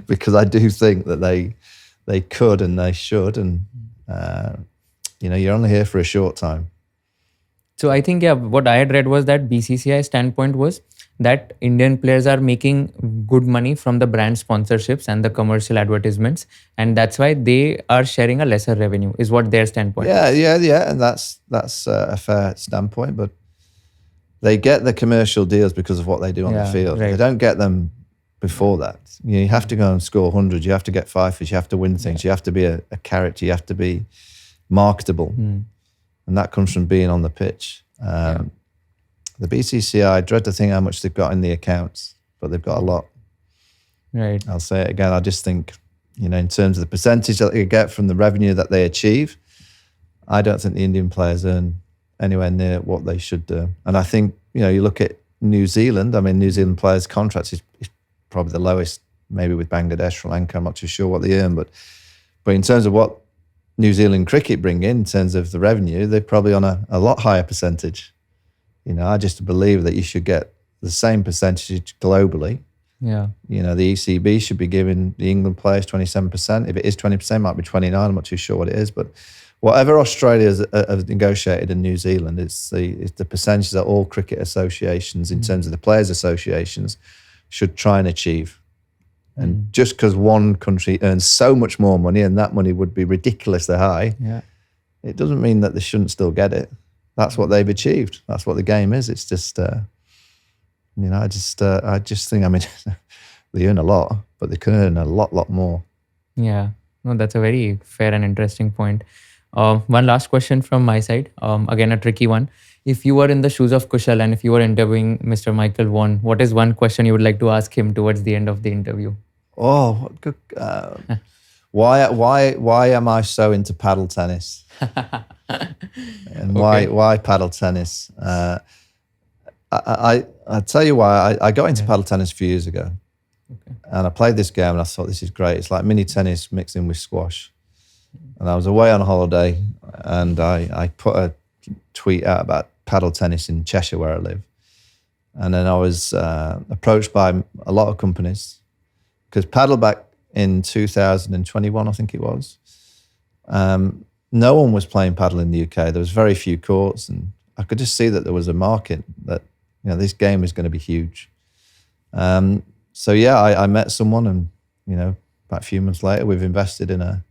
Because I do think that they could and they should. And, you're only here for a short time. So I think, what I had read was that BCCI standpoint was that Indian players are making good money from the brand sponsorships and the commercial advertisements, and that's why they are sharing a lesser revenue, is what their standpoint is. Yeah, and that's a fair standpoint. But they get the commercial deals because of what they do on the field. They don't get them before that. You have to go and score 100. You have to get fifers. You have to win things. You have to be a character. You have to be marketable, and that comes from being on the pitch. The BCCI, I dread to think how much they've got in the accounts, but they've got a lot. Right. I'll say it again. I just think, in terms of the percentage that they get from the revenue that they achieve, I don't think the Indian players earn anywhere near what they should do. And I think, you look at New Zealand. I mean, New Zealand players' contracts is probably the lowest, maybe with Bangladesh, Sri Lanka. I'm not too sure what they earn, but in terms of what New Zealand cricket bring in terms of the revenue, they're probably on a lot higher percentage. I just believe that you should get the same percentage globally. Yeah. The ECB should be giving the England players 27%. If it is 20%, it might be 29%. I'm not too sure what it is, but whatever Australia has negotiated in New Zealand, it's the percentage that all cricket associations, in terms of the players' associations, should try and achieve. And just because one country earns so much more money, and that money would be ridiculously high, it doesn't mean that they shouldn't still get it. That's what they've achieved. That's what the game is. It's just, I just think, they earn a lot, but they can earn a lot more. Yeah. No, that's a very fair and interesting point. One last question from my side. Again, a tricky one. If you were in the shoes of Kushal and if you were interviewing Mr. Michael Vaughan, what is one question you would like to ask him towards the end of the interview? Oh, what good. Why am I so into paddle tennis? And why paddle tennis? I tell you why. I got into paddle tennis a few years ago, and I played this game and I thought, this is great. It's like mini tennis mixed in with squash. And I was away on a holiday, and I put a tweet out about paddle tennis in Cheshire, where I live. And then I was approached by a lot of companies, because paddle back in 2021, I think it was, no one was playing paddle in the UK. There was very few courts, and I could just see that there was a market, that this game was going to be huge. So I met someone, and about a few months later, we've invested in a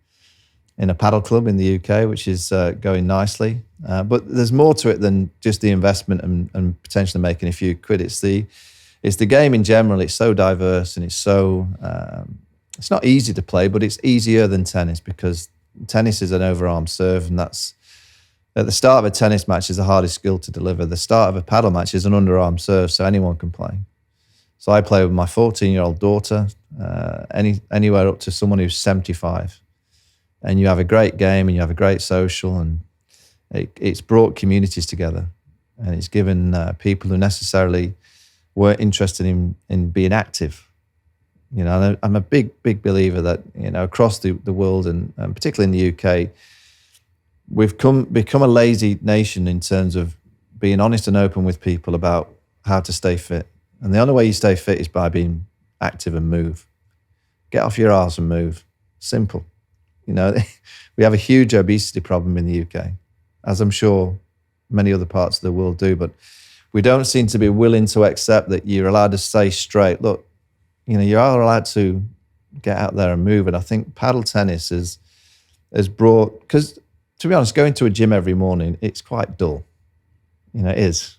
paddle club in the UK, which is going nicely. But there's more to it than just the investment and potentially making a few quid. It's the game in general. It's so diverse, and it's so it's not easy to play, but it's easier than tennis, because tennis is an overarm serve, and that's at the start of a tennis match is the hardest skill to deliver. The start of a paddle match is an underarm serve, so anyone can play. So I play with my 14-year-old daughter, anywhere up to someone who's 75. And you have a great game, and you have a great social, and it's brought communities together, and it's given people who necessarily weren't interested in being active. I'm a big believer that across the world, and particularly in the UK, we've become a lazy nation in terms of being honest and open with people about how to stay fit. And the only way you stay fit is by being active and move. Get off your arse and move. Simple. We have a huge obesity problem in the UK, as I'm sure many other parts of the world do, but we don't seem to be willing to accept that you're allowed to stay straight. Look, you are allowed to get out there and move. And I think paddle tennis has brought, because to be honest, going to a gym every morning, it's quite dull. It is.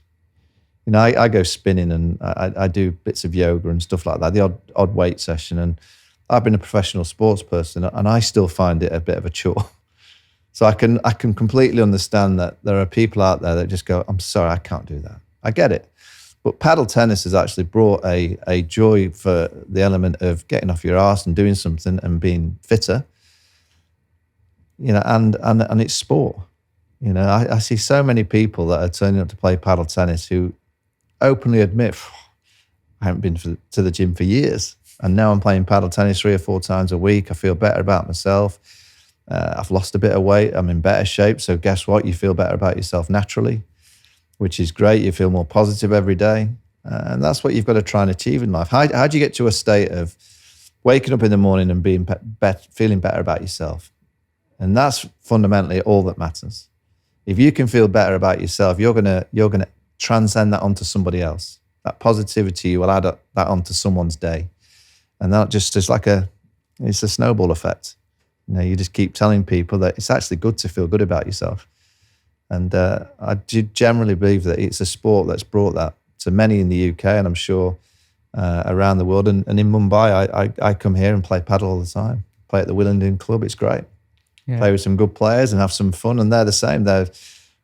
I go spinning, and I do bits of yoga and stuff like that, the odd weight session. And I've been a professional sports person, and I still find it a bit of a chore. So I can completely understand that there are people out there that just go, I'm sorry, I can't do that. I get it. But paddle tennis has actually brought a joy for the element of getting off your arse and doing something and being fitter. And it's sport. I see so many people that are turning up to play paddle tennis who openly admit, I haven't been to the gym for years, and now I'm playing paddle tennis 3 or 4 times a week. I feel better about myself. I've lost a bit of weight. I'm in better shape. So guess what? You feel better about yourself naturally, which is great. You feel more positive every day. And that's what you've got to try and achieve in life. How do you get to a state of waking up in the morning and being feeling better about yourself? And that's fundamentally all that matters. If you can feel better about yourself, you're gonna transcend that onto somebody else. that positivity, you will add that onto someone's day. And that just is it's a snowball effect. You just keep telling people that it's actually good to feel good about yourself. And I do generally believe that it's a sport that's brought that to many in the UK, and I'm sure around the world. And in Mumbai, I come here and play paddle all the time. Play at the Willingdon Club, it's great. Yeah. Play with some good players and have some fun, and they're the same. They're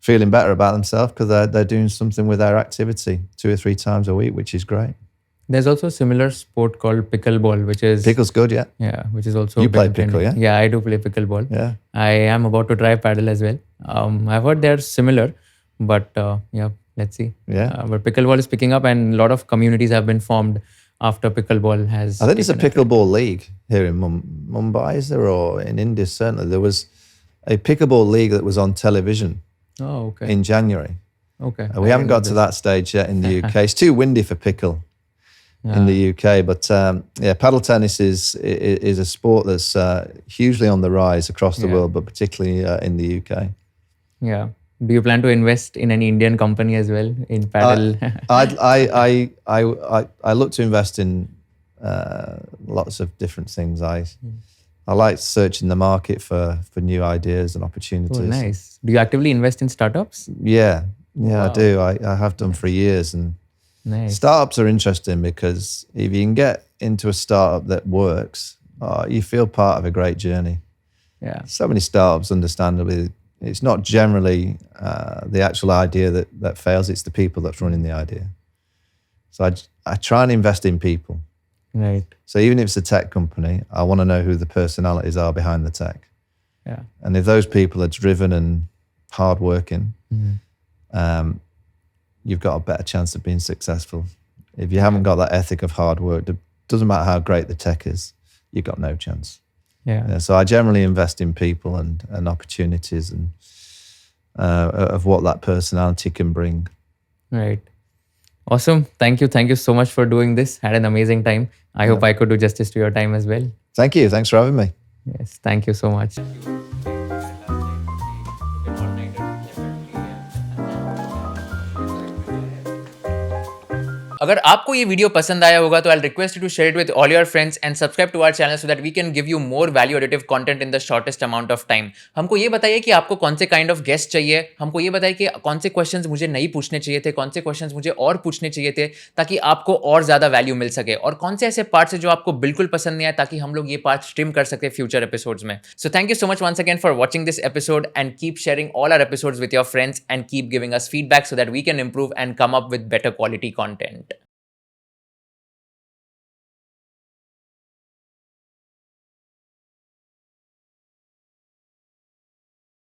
feeling better about themselves because they're doing something with their activity 2 or 3 times a week, which is great. There's also a similar sport called pickleball, which is Pickle's good, yeah. Yeah, which is also You play been pickle, trending. yeah? Yeah, I do play pickleball. Yeah. I am about to try paddle as well. I've heard they're similar, but yeah, let's see. Yeah. But pickleball is picking up, and a lot of communities have been formed after pickleball has. I think there's a taken pickleball league here in Mumbai, is there? Or in India, certainly. There was a pickleball league that was on television Oh, okay. in January. Okay. We haven't got to that stage yet in the UK. It's too windy for pickle in the UK. But yeah, paddle tennis is a sport that's hugely on the rise across the Yeah. world, but particularly in the UK. Yeah. Do you plan to invest in any Indian company as well in paddle? I look to invest in lots of different things. I like searching the market for new ideas and opportunities. Oh, nice. Do you actively invest in startups? Yeah, Wow. I do. I have done for years. And Nice. startups are interesting because if you can get into a startup that works, you feel part of a great journey. Yeah. So many startups, understandably, it's not generally the actual idea that fails, it's the people that's running the idea. So I try and invest in people. Right. So even if it's a tech company, I want to know who the personalities are behind the tech. Yeah. And if those people are driven and hardworking, you've got a better chance of being successful. If you haven't got that ethic of hard work, it doesn't matter how great the tech is, you've got no chance. Yeah. Yeah, so I generally invest in people and opportunities and of what that personality can bring. Right. Awesome. Thank you. Thank you so much for doing this. Had an amazing time. I hope I could do justice to your time as well. Thank you. Thanks for having me. Yes. Thank you so much. अगर आपको ये video पसंद आया होगा तो I request you to share it with all your friends and subscribe to our channel so that we can give you more value additive content in the shortest amount of time. हमको ये बताइए कि आपको कौन से kind of guest चाहिए. हमको ये बताइए कि कौन से क्वेश्चंस मुझे नहीं पूछने चाहिए थे, कौन से क्वेश्चंस मुझे और पूछने चाहिए थे ताकि आपको और ज़्यादा वैल्यू मिल सके, और कौन से ऐसे पार्ट्स हैं जो आपको बिल्कुल पसंद नहीं आए ताकि हम लोग ये पार्ट स्ट्रीम कर सके फ्यूचर एपिसोड्स में. So thank you so much once again for watching this episode and keep sharing all our episodes with your friends and keep giving us feedback so that we can improve and come up with better quality content.